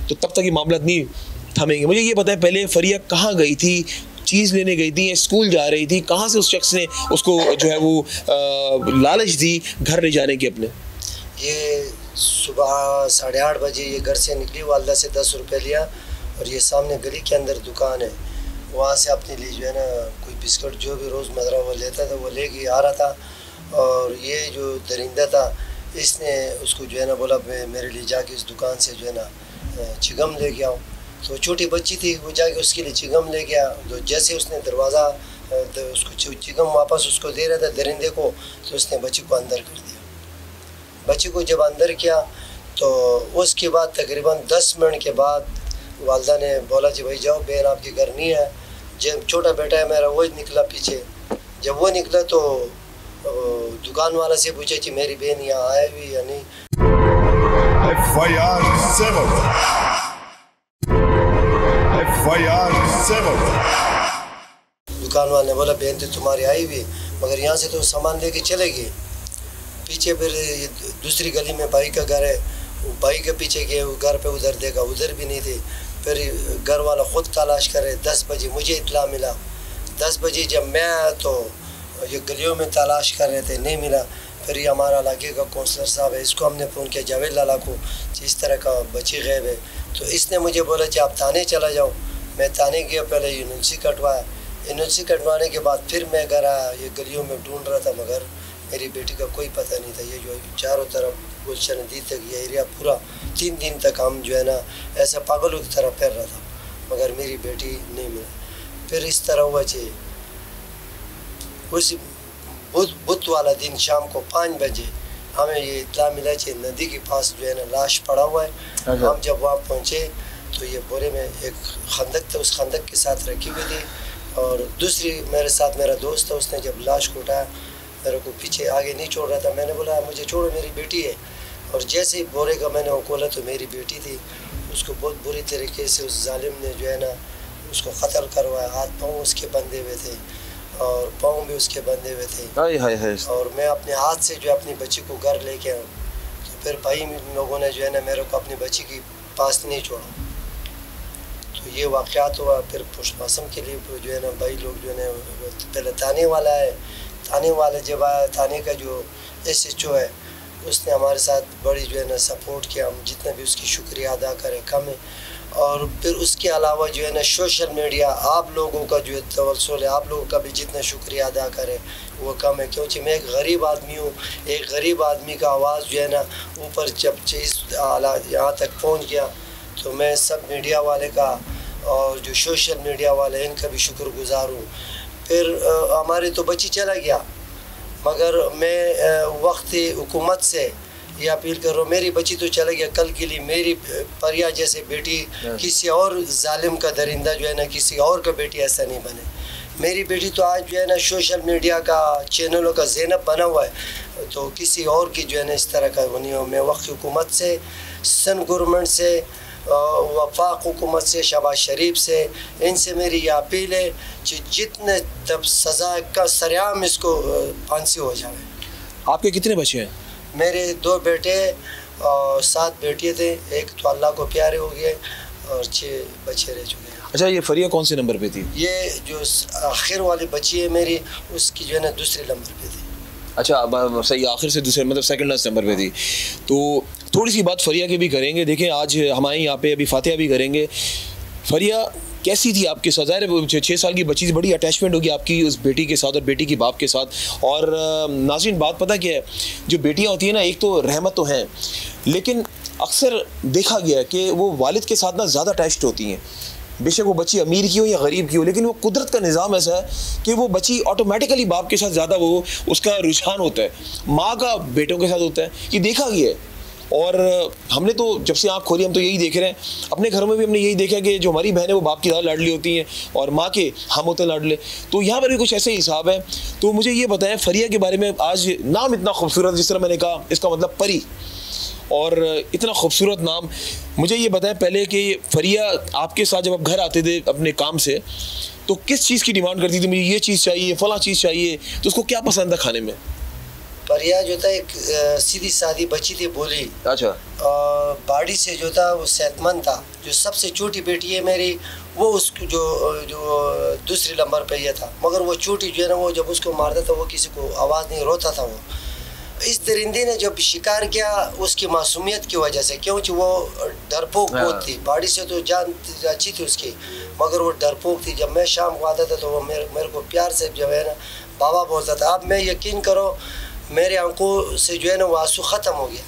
तो तब तक ये मामला नहीं थमेंगे। मुझे ये पता है, पहले फरिया कहाँ गई थी, चीज़ लेने गई थी, स्कूल जा रही थी, कहाँ से उस शख्स ने उसको जो है वो लालच दी घर ले जाने की अपने? ये सुबह 8:30 बजे ये घर से निकली, वालदा से 10 रुपये लिया और ये सामने गली के अंदर दुकान है, वहाँ से अपने लिए जो है ना कोई बिस्कुट जो भी रोज़मर्रा वो लेता था वो लेके आ रहा था। और ये जो दरिंदा था इसने उसको जो है ना बोला मेरे लिए जाके इस दुकान से जो है ना चिगम ले के आओ। तो छोटी बच्ची थी, वो जाके उसके लिए चिगम ले गया। तो जैसे उसने दरवाज़ा उसको चिगम वापस उसको दे रहा था दरिंदे को, तो उसने बच्ची को अंदर कर दिया। बच्ची को जब अंदर किया तो उसके बाद तकरीबन 10 मिनट के बाद वालदा ने बोला जी भाई जाओ, बहन आपके घर नहीं है। जब छोटा बेटा है मेरा वो निकला पीछे, जब वो निकला तो दुकान वाला से पूछा कि मेरी बहन यहाँ आए हुई या नहीं। दुकान वाले ने बोला बहन तो तुम्हारी आई हुई, मगर यहाँ से तो सामान लेके चले गए। पीछे फिर दूसरी गली में भाई का घर है, भाई के पीछे गए, घर पे उधर देखा, उधर भी नहीं थे। फिर घर वाला ख़ुद तलाश करे। 10 बजे मुझे इत्तला मिला। 10 बजे जब मैं आया तो ये गलियों में तलाश कर रहे थे, नहीं मिला। फिर ये हमारा इलाके का काउंसलर साहब है, इसको हमने फ़ोन किया जावेद लाला को, इस तरह का बच्ची गैब है। तो इसने मुझे बोला कि आप थाने चला जाओ। मैं थाने गया, पहले यूनिवर्सिटी कटवाया, यूनिवर्सिटी कटवाने के बाद फिर मैं घर आया। ये गलियों में ढूंढ रहा था मगर मेरी बेटी का कोई पता नहीं था। ये जो चारों तरफ गुलशन नदी तक ये एरिया पूरा 3 दिन तक हम जो है ना ऐसा पागलों की तरह फिर रहा था, मगर मेरी बेटी नहीं मिली। फिर इस तरह हुआ कि उस बुध वाला दिन शाम को 5 बजे हमें ये इत्तला मिला कि नदी के पास जो है ना लाश पड़ा हुआ है। हम जब वहाँ पहुँचे तो ये बोरे में एक खंदक था, उस खंदक के साथ रखी हुई थी। और दूसरी मेरे साथ मेरा दोस्त था, उसने जब लाश को उठाया मेरे को पीछे आगे नहीं छोड़ रहा था। मैंने बोला मुझे छोड़ो, मेरी बेटी है। और जैसे ही बोरे का मैंने वो खोला तो मेरी बेटी थी। उसको बहुत बुरी तरीके से उस जालिम ने जो है ना उसको क़त्ल करवाया। हाथ पाँव उसके बंधे हुए थे और पाँव भी उसके बंधे हुए थे। हाय हाय हाय। और मैं अपने हाथ से जो अपनी बच्ची को घर लेके आया। तो फिर भाई लोगों ने जो है ना मेरे को अपनी बच्ची के पास नहीं छोड़ा। तो ये वाक़यात हुआ। फिर पोस्टमार्टम के लिए जो है ना भाई लोग जो है पहले थाने वाला है, थाने वाले जब आया, थाने का जो SHO है उसने हमारे साथ बड़ी जो है ना सपोर्ट किया। हम जितना भी उसकी शुक्रिया अदा करें कम है। और फिर उसके अलावा जो है ना सोशल मीडिया आप लोगों का जो तवस्सुल है, आप लोगों का भी जितना शुक्रिया अदा करें वो कम है, क्योंकि मैं एक गरीब आदमी हूँ। एक गरीब आदमी का आवाज़ जो है ना ऊपर जब चीज़ यहाँ तक पहुँच गया तो मैं सब मीडिया वाले का और जो सोशल मीडिया वाले इनका भी शुक्रगुजार हूँ। फिर हमारे तो बच्ची चला गया, मगर मैं वक्त हुकूमत से ये अपील कर रहा हूँ, मेरी बच्ची तो चला गया, कल के लिए मेरी परिया जैसे बेटी किसी और जालिम का दरिंदा जो है ना किसी और का बेटी ऐसा नहीं बने। मेरी बेटी तो आज जो है ना सोशल मीडिया का चैनलों का ज़ैनब बना हुआ है, तो किसी और की जो है ना इस तरह का नहीं हो। मैं वक्त हुकूमत से, सन गवर्नमेंट से, वफाक हुकूमत से, शहबाज शरीफ से, इनसे मेरी ये अपील है कि जितने तब सज़ा का सरेआम इसको फांसी हो जाए। आपके कितने बच्चे हैं? मेरे 2 बेटे और 7 बेटियाँ थे। एक तो अल्लाह को प्यारे हो गए और 6 बच्चे रह चुके हैं। अच्छा, ये फरिया कौन से नंबर पे थी? ये जो आखिर वाली बच्ची है मेरी, उसकी जो है ना दूसरे नंबर पे थी। अच्छा, सही, आखिर से दूसरे मतलब सेकंड नंबर पे थी। तो थोड़ी सी बात फरिया की भी करेंगे। देखें, आज हमारे यहाँ पे अभी फातिहा भी करेंगे। फरिया कैसी थी आपके साथ? ज़ाहिर है 6 साल की बच्ची से बड़ी अटैचमेंट होगी आपकी उस बेटी के साथ और बेटी की बाप के साथ। और नाज़रीन, बात पता क्या है, जो बेटियाँ होती हैं ना, एक तो रहमत तो हैं, लेकिन अक्सर देखा गया है कि वो वालिद के साथ ना ज़्यादा अटैच्ड होती हैं। बेशक वो बच्ची अमीर की हो या गरीब की हो, लेकिन वो कुदरत का निज़ाम ऐसा है कि वो बच्ची ऑटोमेटिकली बाप के साथ ज़्यादा वो उसका रुझान होता है। माँ का बेटों के साथ होता है, ये देखा गया है। और हमने तो जब से आँख खोली हम तो यही देख रहे हैं, अपने घरों में भी हमने यही देखा कि जो हमारी बहन है वो बाप की ज़्यादा लाडली होती हैं और माँ के हम होते लाडले। तो यहाँ पर भी कुछ ऐसे हिसाब है। तो मुझे ये बताएं फरिया के बारे में, आज नाम इतना खूबसूरत, जिस तरह मैंने कहा इसका मतलब परी, और इतना खूबसूरत नाम। मुझे ये बताएं पहले कि फरिया आपके साथ जब आप घर आते थे अपने काम से तो किस चीज़ की डिमांड करती थी, मुझे ये चीज़ चाहिए, फला चीज़ चाहिए, तो उसको क्या पसंद था खाने में? फरिया जो था एक सीधी सादी बच्ची थी, बोली। अच्छा। बॉडी से जो था वो सेहतमंद था। जो सबसे छोटी बेटी है मेरी, वो उसको जो दूसरे नंबर पे ये था, मगर वो छोटी जो है ना, वो जब उसको मारता था वो किसी को आवाज़ नहीं, रोता था वो। इस दरिंदे ने जब शिकार किया उसकी मासूमियत की वजह से, क्योंकि वो डरपोक बहुत थी, बॉडी से तो जान अच्छी थी उसकी, मगर वो डरपोक थी। जब मैं शाम को आता था तो वो मेरे को प्यार से जो है ना बाबा बोलता था। अब मैं यकीन करो मेरे आंखों से जो है ना वो आंसू ख़त्म हो गया,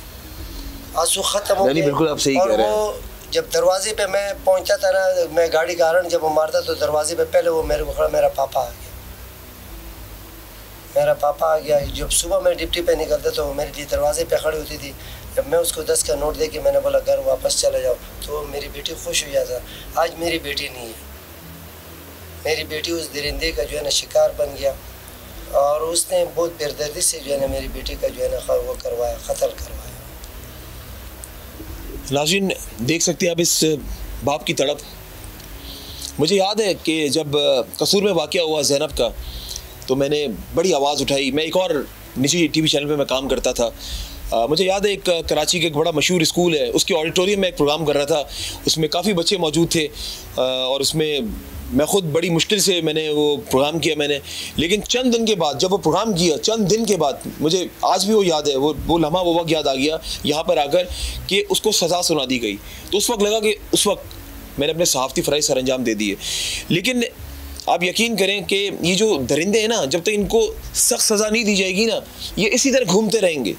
आंसू ख़त्म हो गया। बिल्कुल आप सही कह रहे हैं। वो जब दरवाजे पे मैं पहुंचा था ना, मैं गाड़ी का हॉर्न जब वो मारता तो दरवाजे पे पहले वो मेरे को खड़ा, मेरा पापा आ गया, मेरा पापा आ गया। जब सुबह मैं ड्यूटी पे निकलता तो वो मेरे लिए दरवाजे पे खड़ी होती थी। जब मैं उसको 10 का नोट दे के मैंने बोला घर वापस चले जाओ, तो मेरी बेटी खुश हो जाता। आज मेरी बेटी नहीं है, मेरी बेटी उस दरिंदे का जो है ना शिकार बन गया, और उसने बहुत बेदर्दी से जो है ना मेरी बेटी का जो है ना वो करवाया, कत्ल करवाया। नाज़रीन देख सकते हैं आप इस बाप की तड़प। मुझे याद है कि जब कसूर में वाक़या हुआ ज़ैनब का, तो मैंने बड़ी आवाज़ उठाई। मैं एक और निजी टीवी चैनल पे मैं काम करता था। मुझे याद है एक कराची के एक बड़ा मशहूर स्कूल है, उसके ऑडिटोरियम में एक प्रोग्राम कर रहा था, उसमें काफ़ी बच्चे मौजूद थे, और उसमें मैं ख़ुद बड़ी मुश्किल से मैंने वो प्रोग्राम किया मैंने। लेकिन चंद दिन के बाद जब वो प्रोग्राम किया, चंद दिन के बाद मुझे आज भी वो याद है, वो लम्हा, वो वक्त याद आ गया यहाँ पर आकर कि उसको सज़ा सुना दी गई। तो उस वक्त लगा कि उस वक्त मैंने अपने सहाफ़ती फ़राइज़ सर अंजाम दे दिए। लेकिन आप यकीन करें कि ये जो दरिंदे हैं ना, जब तक इनको सख्त सज़ा नहीं दी जाएगी ना, ये इसी तरह घूमते रहेंगे।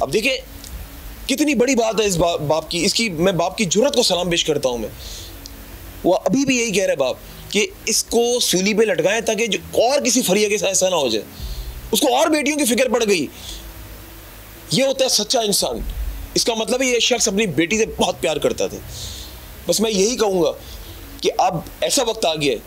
अब देखिए कितनी बड़ी बात है इस बाप की, इसकी मैं बाप की जुर्रत को सलाम पेश करता हूँ मैं। वो अभी भी यही कह रहा है बाप कि इसको सूली पे लटकाएं ताकि जो और किसी फरिया के साथ ऐसा ना हो जाए। उसको और बेटियों की फिक्र पड़ गई। ये होता है सच्चा इंसान। इसका मतलब है ये शख्स अपनी बेटी से बहुत प्यार करता था। बस मैं यही कहूँगा कि अब ऐसा वक्त आ गया है,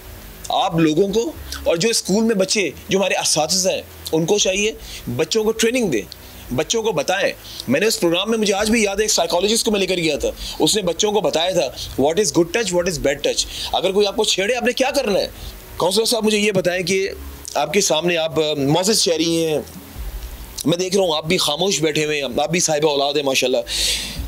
आप लोगों को और जो स्कूल में बच्चे जो हमारे असातिज़ा हैं उनको चाहिए बच्चों को ट्रेनिंग दें, बच्चों को बताएं। मैंने उस प्रोग्राम में, मुझे आज भी याद है, एक साइकोलॉजिस्ट को मैं लेकर गया था, उसने बच्चों को बताया था what is good touch, what is bad touch. अगर कोई आपको छेड़े आपने क्या करना है। काउंसलर साहब मुझे ये बताएं कि आपके सामने आप मौजूद शहरी हैं, मैं देख रहा हूँ आप भी खामोश बैठे हुए हैं, आप भी साहिब औलाद हैं माशाल्लाह,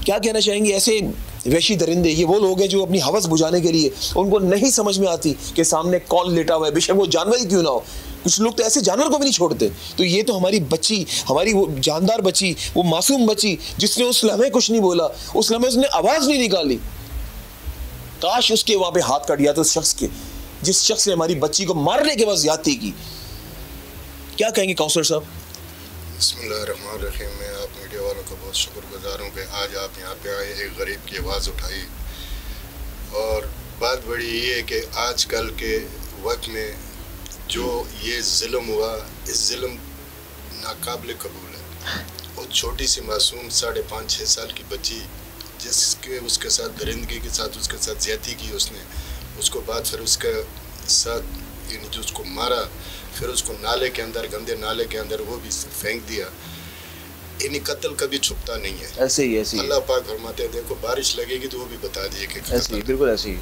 क्या कहना चाहेंगे ऐसे वहशी दरिंदे? ये वो लोग हैं जो अपनी हवस बुझाने के लिए, उनको नहीं समझ में आती कि सामने कौन लेटा हुआ है, बेशक वो जानवर ही क्यों ना हो। कुछ लोग तो ऐसे जानवर को भी नहीं छोड़ते। तो ये तो हमारी बच्ची, हमारी वो जानदार बच्ची, वो मासूम बच्ची जिसने उस लम्हे कुछ नहीं बोला, उस लम्हे उसने आवाज़ नहीं निकाली, काश उसके वहाँ पे हाथ काट दिया तो उस शख्स के, जिस शख्स ने हमारी बच्ची को मारने के बाद ज्यादती की। क्या कहेंगे काउंसलर साहब? बिस्मिल्लाहिर्रहमानिर्रहीम। मैं आप मीडिया वालों का बहुत शुक्रगुजार हूँ कि आज आप यहाँ पे आए, एक गरीब की आवाज़ उठाई। और बात बड़ी ये है कि आजकल के वक्त में जो ये ज़ुल्म हुआ, इस ज़ुल्म नाकाबिल कबूल है। और छोटी सी मासूम 5.5-6 साल की बच्ची जिसके उसके साथ दरिंदगी के साथ उसके साथ ज़्यादती की उसने, उसको बाद फिर उसके साथ यानी जो उसको मारा, फिर उसको नाले के अंदर, गंदे नाले के अंदर वो भी फेंक दिया। इन्हीं कत्ल कभी छुपता नहीं है। ऐसे ही अल्लाह पाक फरमाते हैं, देखो बारिश लगेगी तो वो भी बता दिए कि ऐसे ही, बिल्कुल ऐसे ही।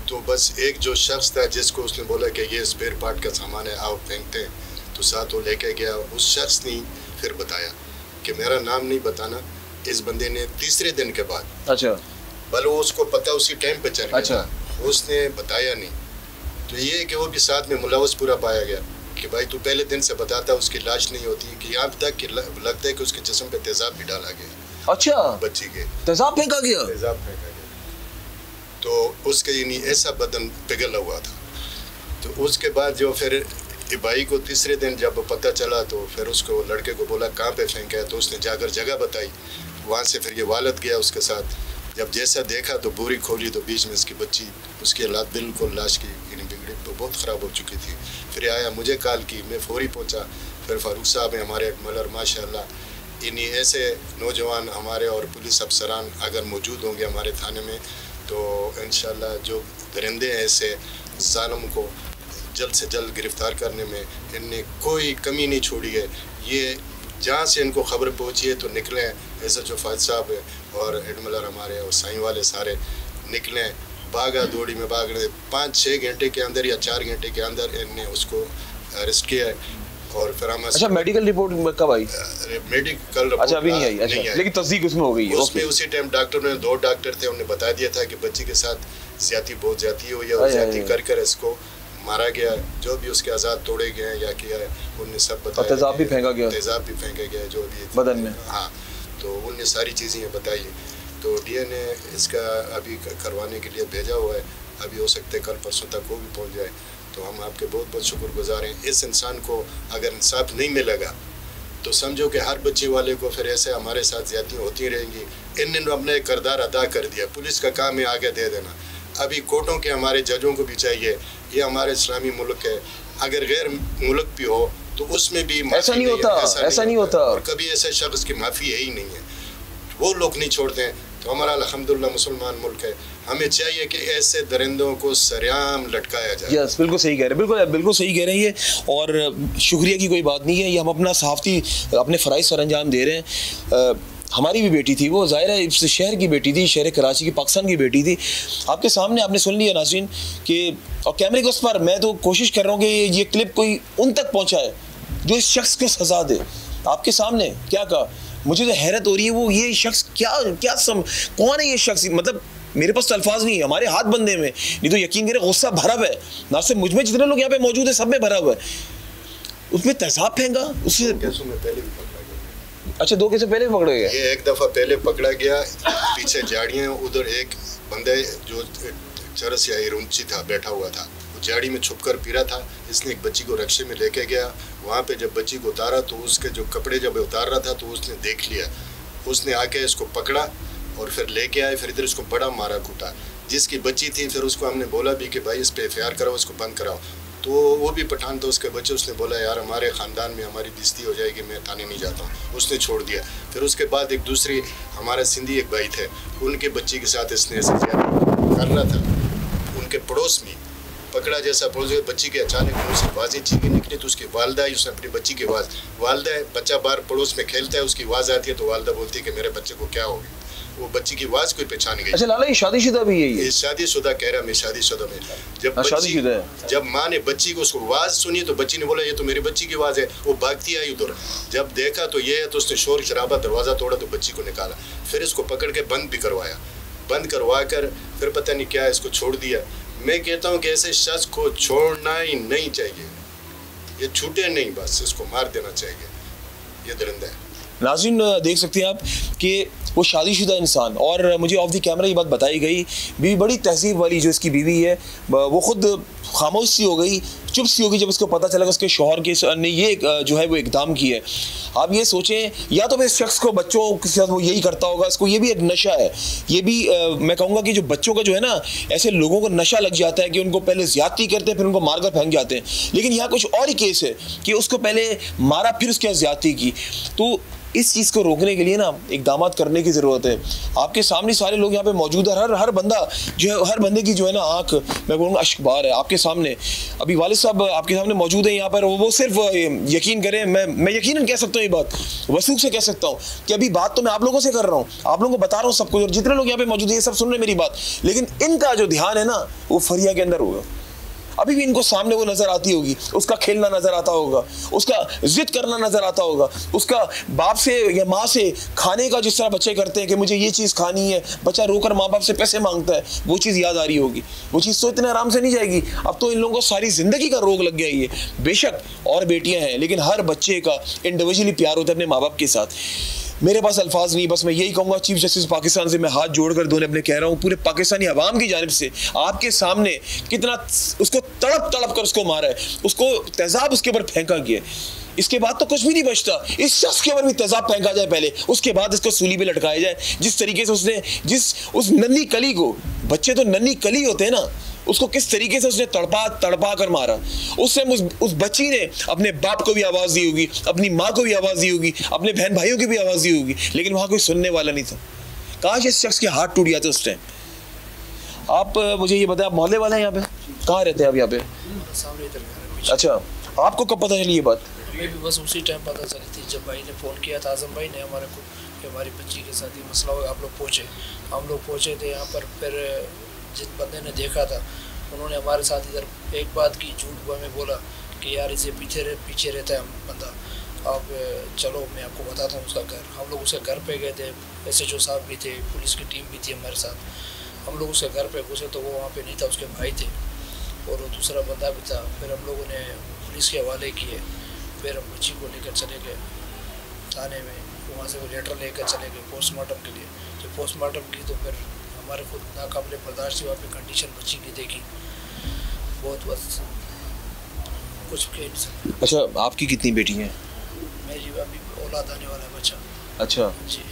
तो बस एक जो शख्स था जिसको उसने बोला कि ये स्पेयर पार्ट का सामान है, आओ फेंकते हैं, तो साथ वो लेके गया। उस शख्स ने फिर बताया कि मेरा नाम नहीं बताना। इस बंदे ने तीसरे दिन के बाद, अच्छा, भले वो उसको पता उसी टाइम पे चल गया, अच्छा, उसने बताया नहीं। तो ये कि वो भी साथ में मुलवस पूरा पाया गया कि भाई तू पहले दिन से बताता, उसकी लाश नहीं होती, कि यहाँ तक कि लगता है कि उसके जिस्म पे तेजाब भी डाला गया। अच्छा, बच्ची के तेजाब फेंका गया? तेजाब फेंका गया। तो उसके यानी ऐसा बदन पिघला हुआ था। तो उसके बाद जो फिर भाई को तीसरे दिन जब पता चला तो फिर उसको लड़के को बोला कहाँ पे फेंका है, तो उसने जाकर जगह बताई। वहाँ से फिर ये वालद गया उसके साथ। जब जैसा देखा तो बोरी खोली तो बीच में इसकी बच्ची, उसकी हालात बिल्कुल लाश की यानी बिगड़ी, तो बहुत ख़राब हो चुकी थी। फिर आया, मुझे कॉल की, मैं फौरी पहुंचा। फिर फारूक साहब हैं हमारे मलर, माशाल्लाह इन्हीं ऐसे नौजवान हमारे और पुलिस अफसरान अगर मौजूद होंगे हमारे थाने में तो इंशाल्लाह जो दरिंदे हैं ऐसे जालिम को जल्द से जल्द गिरफ़्तार करने में इनने कोई कमी नहीं छोड़ी है। ये जहाँ से इनको खबर पहुँची है तो निकले SHO फाज साहब और हेड मलर हमारे और साईं वाले सारे निकले, भागा दौड़ी में भाग रहे, 5-6 घंटे के अंदर या 4 घंटे के अंदर इनने उसको अरेस्ट किया है। और फिर हम अच्छा मेडिकल रिपोर्ट कब आई? मेडिकल रिपोर्ट अच्छा अभी नहीं आई। अच्छा नहीं आई। लेकिन तस्दीक उसमें हो गई है। उसमें उसी टाइम डॉक्टर ने 2 डॉक्टर थे, उन्होंने बता दिया था कि बच्ची के साथ बहुत ज्यादती हुई है और ज्यादती कर इसको मारा गया, जो भी उसके आज़ाद तोड़े गए हैं या किया है उनने सब बताया। तेजाब भी फेंका गया, तेजाब भी फेंका गया जो भी बदन में। हाँ, तो उनने सारी चीज़ें बताई। तो DNA इसका अभी करवाने के लिए भेजा हुआ है, अभी हो सकता है कल परसों तक वो भी पहुँच जाए। तो हम आपके बहुत बहुत शुक्रगुजार हैं। इस इंसान को अगर इंसाफ नहीं मिलेगा तो समझो कि हर बच्चे वाले को फिर ऐसे हमारे साथ ज़्यादतियाँ होती रहेंगी। इन्होंने अपना किरदार अदा कर दिया, पुलिस का काम है आगे दे देना। अभी कोर्टों के हमारे जजों को भी चाहिए, ये हमारे इस्लामी मुल्क है, अगर गैर मुल्क भी हो तो उसमें भी ऐसा नहीं होता, ऐसा नहीं होता और कभी ऐसे शख्स की माफ़ी है ही नहीं है, वो लोग नहीं छोड़ते हैं। तो हमारा अल्हम्दुलिल्लाह मुसलमान मुल्क है, हमें चाहिए कि ऐसे दरिंदों को सरेआम लटकाया जाए। यस बिल्कुल सही कह रहे हैं, बिल्कुल सही कह रहे हैं ये, और शुक्रिया की कोई बात नहीं है, ये हम अपना सहाफ़ती अपने फ़राइज़ सर अंजाम दे रहे हैं। हमारी भी बेटी थी, वो ज़ाहिर है इस शहर की बेटी थी, शहर कराची की, पाकिस्तान की बेटी थी। आपके सामने आपने सुन लिया नाज़रीन कि और कैमरे के उस पर मैं तो कोशिश कर रहा हूँ कि ये क्लिप कोई उन तक पहुँचाए जो इस शख्स को सज़ा दे। आपके सामने क्या कहा, मुझे तो हैरत हो रही है, वो ये शख्स कौन है ये शख्स, मतलब मेरे पास तो अल्फाज नहीं है, हमारे हाथ बंदे में, नहीं तो यकीन करें गुस्सा भरा हुआ है, ना सिर्फ मुझ में जितने लोग यहाँ पे मौजूद है सब में भरा हुआ है। उसमें तेजाब फेंका, उससे केसों में पहले भी पकड़ा गया। अच्छा 2 केस पहले भी पकड़ा गया? ये एक दफ़ा पहले पकड़ा गया, पीछे झाड़ियाँ, उधर एक बंदे जो चरस या रुंची था बैठा हुआ था, वो झाड़ी में छुप कर पी रहा था। इसने एक बच्ची को रक्शे में लेके गया, वहाँ पे जब बच्ची को उतारा तो उसके जो कपड़े जब उतार रहा था तो उसने देख लिया, उसने आके इसको पकड़ा और फिर लेके आए, फिर इधर इसको बड़ा मारा कूटा। जिसकी बच्ची थी फिर उसको हमने बोला भी कि भाई इस पे FIR कराओ, इसको बंद कराओ, तो वो भी पठान था उसके बच्चे, उसने बोला यार हमारे ख़ानदान में हमारी बेइज्जती हो जाएगी, मैं थाने नहीं जाता हूँ, उसने छोड़ दिया। फिर उसके बाद एक दूसरी हमारे सिंधी एक भाई थे, उनके बच्ची के साथ इसने ऐसे कर रहा था, उनके पड़ोस में पकड़ा, जैसा पड़ोस बच्ची के अचानक मुँह से आवाज़ें चीखें निकली तो उसकी वालदा आई, उसने अपनी बच्ची की आवाज़, वालदा है बच्चा बाहर पड़ोस में खेलता है, उसकी आवाज़ आती है तो वालदा बोलती है कि मेरे बच्चे को क्या हो गया, वो बच्ची की आवाज़ कोई पहचान गई। अच्छा लाला ये शादीशुदा भी है? ये शादीशुदा कह रहा, मैं शादीशुदा में जब माँ ने बच्ची को उसको आवाज़ सुनी तो बच्ची ने बोला ये तो मेरी बच्ची की आवाज़ है, वो भागती आई उधर, जब देखा तो ये है तो उसने शोर शराबा, दरवाज़ा तोड़ा तो बच्ची को निकाला, फिर इसको पकड़ के बंद भी करवाया, बंद करवा कर फिर पता नहीं क्या इसको छोड़ दिया। मैं कहता हूँ कि ऐसे शख्स को छोड़ना ही नहीं चाहिए, ये छूटे नहीं, बस इसको मार देना चाहिए, ये दरिंदा है। नाज़रीन देख सकते हैं आप कि वो शादीशुदा इंसान, और मुझे ऑफ द कैमरा ये बात बताई गई, बीवी बड़ी तहजीब वाली जो इसकी बीवी है वो खुद खामोश सी हो गई, चुप सी हो गई जब उसको पता चला कि उसके शौहर के ने ये जो है वो इकदाम किया है। आप ये सोचें, या तो इस शख्स को बच्चों के साथ वो यही करता होगा, इसको ये भी एक नशा है, ये भी मैं कहूँगा कि जो बच्चों का जो है ना, ऐसे लोगों को नशा लग जाता है कि उनको पहले ज़्यादती करते हैं फिर उनको मारकर फेंक जाते हैं। लेकिन यहाँ कुछ और ही केस है कि उसको पहले मारा फिर उसके ज़्यादती की। तो इस चीज़ को रोकने के लिए ना इक़दामात करने की ज़रूरत है। आपके सामने सारे लोग यहाँ पे मौजूद है, हर बंदा जो है, हर बंदे की जो है ना आँख मैं बोलूँगा अश्कबार है आपके सामने। अभी वालिद साहब आपके सामने मौजूद है यहाँ पर, वो सिर्फ यकीन करें, मैं यकीनन कह सकता हूँ, ये बात वसूख से कह सकता हूँ कि अभी बात तो मैं आप लोगों से कर रहा हूँ, आप लोगों को बता रहा हूँ सब कुछ, और जितने लोग यहाँ पे मौजूद है ये सब सुन रहे मेरी बात, लेकिन इनका जो ध्यान है ना वो फरिया के अंदर होगा। अभी भी इनको सामने वो नज़र आती होगी, उसका खेलना नज़र आता होगा, उसका जिद करना नज़र आता होगा, उसका बाप से या माँ से खाने का जिस तरह बच्चे करते हैं कि मुझे ये चीज़ खानी है, बच्चा रोकर माँ बाप से पैसे मांगता है, वो चीज़ याद आ रही होगी। वो चीज़ तो इतने आराम से नहीं जाएगी। अब तो इन लोगों को सारी ज़िंदगी का रोग लग गया। ये बेशक और बेटियाँ हैं, लेकिन हर बच्चे का इंडिविजुअली प्यार होता है अपने माँ बाप के साथ। मेरे पास अल्फाज नहीं, बस मैं यही कहूँगा, चीफ जस्टिस पाकिस्तान से मैं हाथ जोड़कर दोनों अपने कह रहा हूँ, पूरे पाकिस्तानी अवाम की जानिब से आपके सामने कितना उसको तड़प कर उसको मारा है, उसको तेजाब उसके ऊपर फेंका गया। इसके बाद तो कुछ भी नहीं बचता, इस शख्स के ऊपर भी तेजाब फेंका जाए पहले, उसके बाद इसको सूली पे लटकाया जाए। जिस तरीके से उसने उस नन्ही कली को, बच्चे तो नन्ही कली होते हैं ना, उसको किस तरीके से उसने तड़पा कर मारा। उस टाइम उस बच्ची ने अपने बाप को भी आवाज़ दी होगी, अपनी माँ को भी आवाज़ दी होगी, अपने बहन भाइयों की भी आवाज़ दी होगी, लेकिन वहाँ कोई सुनने वाला नहीं था। काश इस शख्स के हाथ टूट जाते उस टाइम। आप मुझे ये बताएं, आप मोहल्ले वाले हैं यहाँ पे? कहाँ रहते हैं आप यहाँ पे? सामने इधर। अच्छा, आपको कब पता चली ये बात? हमें भी बस उसी टाइम पता चली थी जब भाई ने फ़ोन किया था, आज़म भाई ने हमारे को, कि हमारी बच्ची के साथ ये मसला हो। आप लोग पहुँचे, हम लोग पहुँचे थे यहाँ पर। फिर जिस बंदे ने देखा था उन्होंने हमारे साथ इधर एक बात की, झूठ में बोला कि यार इसे पीछे रहता है बंदा, आप चलो मैं आपको बताता हूँ उसका घर। हम लोग उसके घर पे गए थे, SHO साहब भी थे, पुलिस की टीम भी थी हमारे साथ। हम लोग उसके घर पे घुसे तो वो वहाँ पे नहीं था, उसके भाई थे और वो दूसरा बंदा भी था। फिर हम लोगों ने पुलिस के हवाले किए। फिर हम बच्ची को लेकर चले गए थाने में, वहाँ से वो लेटर लेकर चले गए पोस्टमार्टम के लिए। जब पोस्टमार्टम की तो फिर हमारे खुद नाकाबिले बर्दाश्त वहाँ पे कंडीशन बच्ची की देखी, बहुत बस कुछ कह नहीं सकते। अच्छा, आपकी कितनी बेटी हैं? मेरी अभी औलाद आने वाला है बच्चा। अच्छा जी।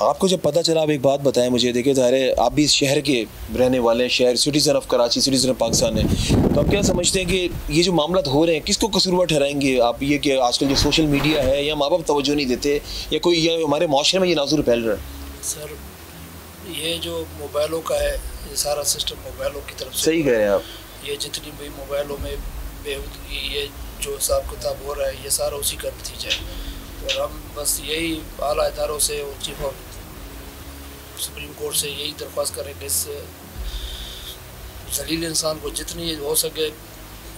आपको जब पता चला, आप एक बात बताएं मुझे, देखिए ज़ाहिर है आप भी इस शहर के रहने वाले हैं, शहर citizen of Karachi, citizen of Pakistan है, तो आप क्या समझते हैं कि ये जो मामला हो रहे हैं किसको कसूरवार ठहराएंगे आप? ये कि आजकल जो सोशल मीडिया है, या माँ बाप तवज्जो नहीं देते, या कोई ये हमारे माशरे में ये नाजुर फैल रहा है? सर ये जो मोबाइलों का है, ये सारा सिस्टम मोबाइलों की तरफ से। सही कह रहे हैं आप। ये जितनी भी मोबाइलों में बेहूदगी, ये जो हिसाब किताब हो रहा है, ये सारा उसी का नतीजा है। और हम बस यही आला इदारों से और चीफ ऑफ सुप्रीम कोर्ट से यही दरख्वास्त करें कि इस जलील इंसान को जितनी हो सके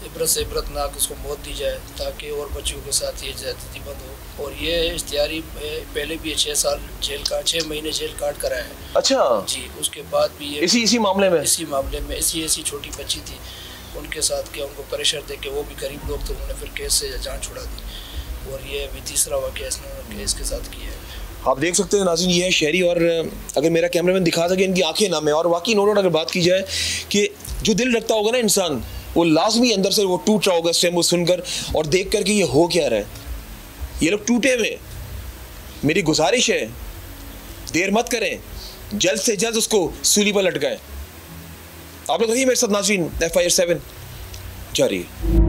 इबरत से इबरतनाक उसको मौत दी जाए, ताकि और बच्चों के साथ ये ज्यादती बंद हो। और ये इश्तिहारी पहले भी 6 महीने जेल काट कर आया है। अच्छा जी। उसके बाद भी ये इसी मामले में ऐसी छोटी बच्ची थी, उनके साथ क्या उनको प्रेशर दे के, वो भी गरीब लोग थे, उन्होंने फिर केस से जान छुड़ा दी। और ये अभी तीसरा वाक़या इसके साथ किया है। आप देख सकते हैं नाज़रीन, ये है शहरी। और अगर मेरा कैमरामैन दिखा सके इनकी आंखें नम है। और वाकई नो डाउट अगर बात की जाए कि जो दिल रखता होगा ना इंसान, वो लाजमी अंदर से वो टूट रहा होगा इस टाइम वो सुनकर और देख कर कि ये हो क्या रहा है। ये लोग टूटे हुए। मेरी गुजारिश है, देर मत करें, जल्द से जल्द उसको सूली पर लटकाएं। आप लोग रहिए मेरे साथ नाज़रीन, FIR 7 जारी है।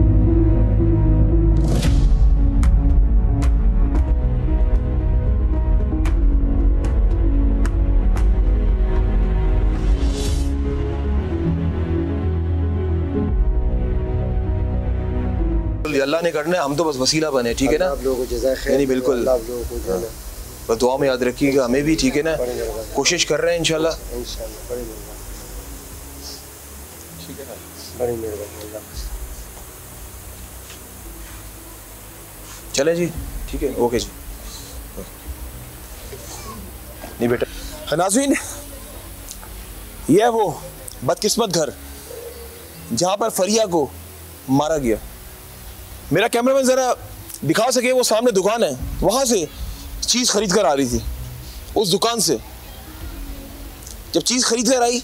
अल्लाह ने करना है, हम तो बस वसीला बने, ठीक है ना? आप लोगों को जज़ाए खैर। नहीं बिल्कुल, आप लोगों को जो है ना बस दुआ में याद रखिएगा हमें भी, ठीक है ना? कोशिश कर रहे हैं इंशाल्लाह। बड़ी मेहरबानी, ठीक है ना? बड़ी मेहरबानी। चले जी, ठीक है, ओके जी। नहीं बेटा। नाज़रीन, ये है वो बदकिस्मत घर जहाँ पर फरिया को मारा गया। मेरा कैमरामैन ज़रा दिखा सके, वो सामने दुकान है, वहाँ से चीज़ खरीद कर आ रही थी। उस दुकान से जब चीज़ खरीद कर आई,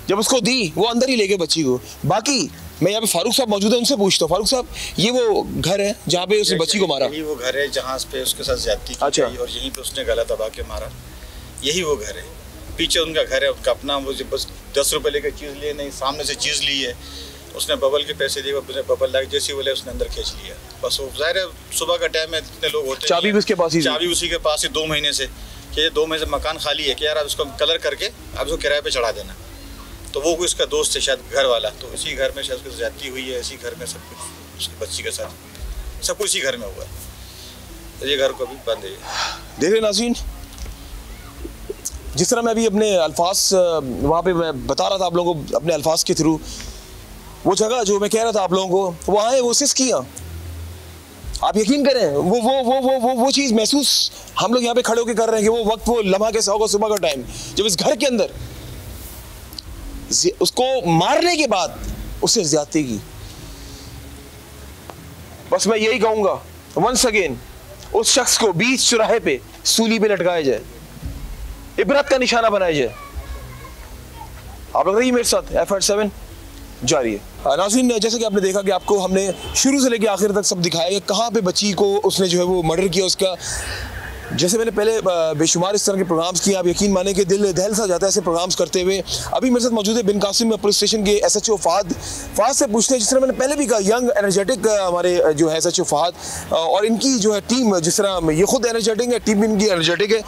जब उसको दी, वो अंदर ही ले गए बच्ची को। बाकी मैं यहाँ पे फारूक साहब मौजूद है, उनसे पूछता हूँ। फारूक साहब, ये वो घर है जहाँ पे उसने बच्ची को मारा? यही वो घर है जहाँ पे उसके साथ ज्यादती की अच्छा। गई और यहीं पे उसने गला दबा के मारा। यही वो घर है, पीछे उनका घर है, उनका अपना। वो बस 10 रुपए लेकर चीज़ लिए नहीं, सामने से चीज़ ली है। उसने बबल के पैसे दिए, उसने बबल लग जैसी बोले उसने अंदर खींच लिया। बस वो ज़ाहिर है सुबह का टाइम है, इतने लोग होते हैं। चाबी भी उसके पास ही? चाबी उसी के पास ही 2 महीने से, कि ये 2 महीने से मकान खाली है, कि यार आप उसको कलर करके आप उसको किराए पे चढ़ा देना। तो वो इसका दोस्त है शायद, घर वाला। तो इसी घर में शायद उसकी ज़्यादती हुई है, इसी घर में सब कुछ उसकी बच्ची के साथ सब कुछ इसी घर में हुआ है। तो ये घर को भी बंद है। देख रहे नाज़रीन, जिस तरह मैं अभी अपने अल्फाज वहाँ पे मैं बता रहा था आप लोगों को अपने अल्फाज के थ्रू, वो जगह जो मैं कह रहा था आप लोगों को, वहाँ है वो सिस किया। आप यकीन करें, वो चीज़ महसूस हम लोग यहाँ पे खड़े होकर कर रहे हैं कि वो वक्त, वो लम्हा कैसा होगा सुबह का टाइम, जब इस घर के अंदर उसको मारने के बाद उससे ज्यादती की। बस मैं यही कहूँगा, वंस अगेन उस शख्स को बीच चौराहे पे सूली पे लटकाया जाए, इबरत का निशाना बनाया जाए। आप लोग रहिए मेरे साथ, FIR 7 जारी है। नाज़रीन, जैसे कि आपने देखा कि आपको हमने शुरू से लेकर आखिर तक सब दिखाया कि कहाँ पे बच्ची को उसने जो है वो मर्डर किया, उसका जैसे मैंने पहले बेशुमार इस तरह के प्रोग्राम्स किए, आप यकीन माने कि दिल दहल सा जाता है ऐसे प्रोग्राम्स करते हुए। अभी मेरे साथ मौजूद है बिन कासिम पुलिस स्टेशन के SHO फहद से पूछते हैं, जिस तरह मैंने पहले भी कहा, यंग एनर्जेटिक हमारे जो है SHO फहद और इनकी जो है टीम, जिस तरह ये खुद एनर्जेटिक है, टीम इनकी एनर्जेटिक है।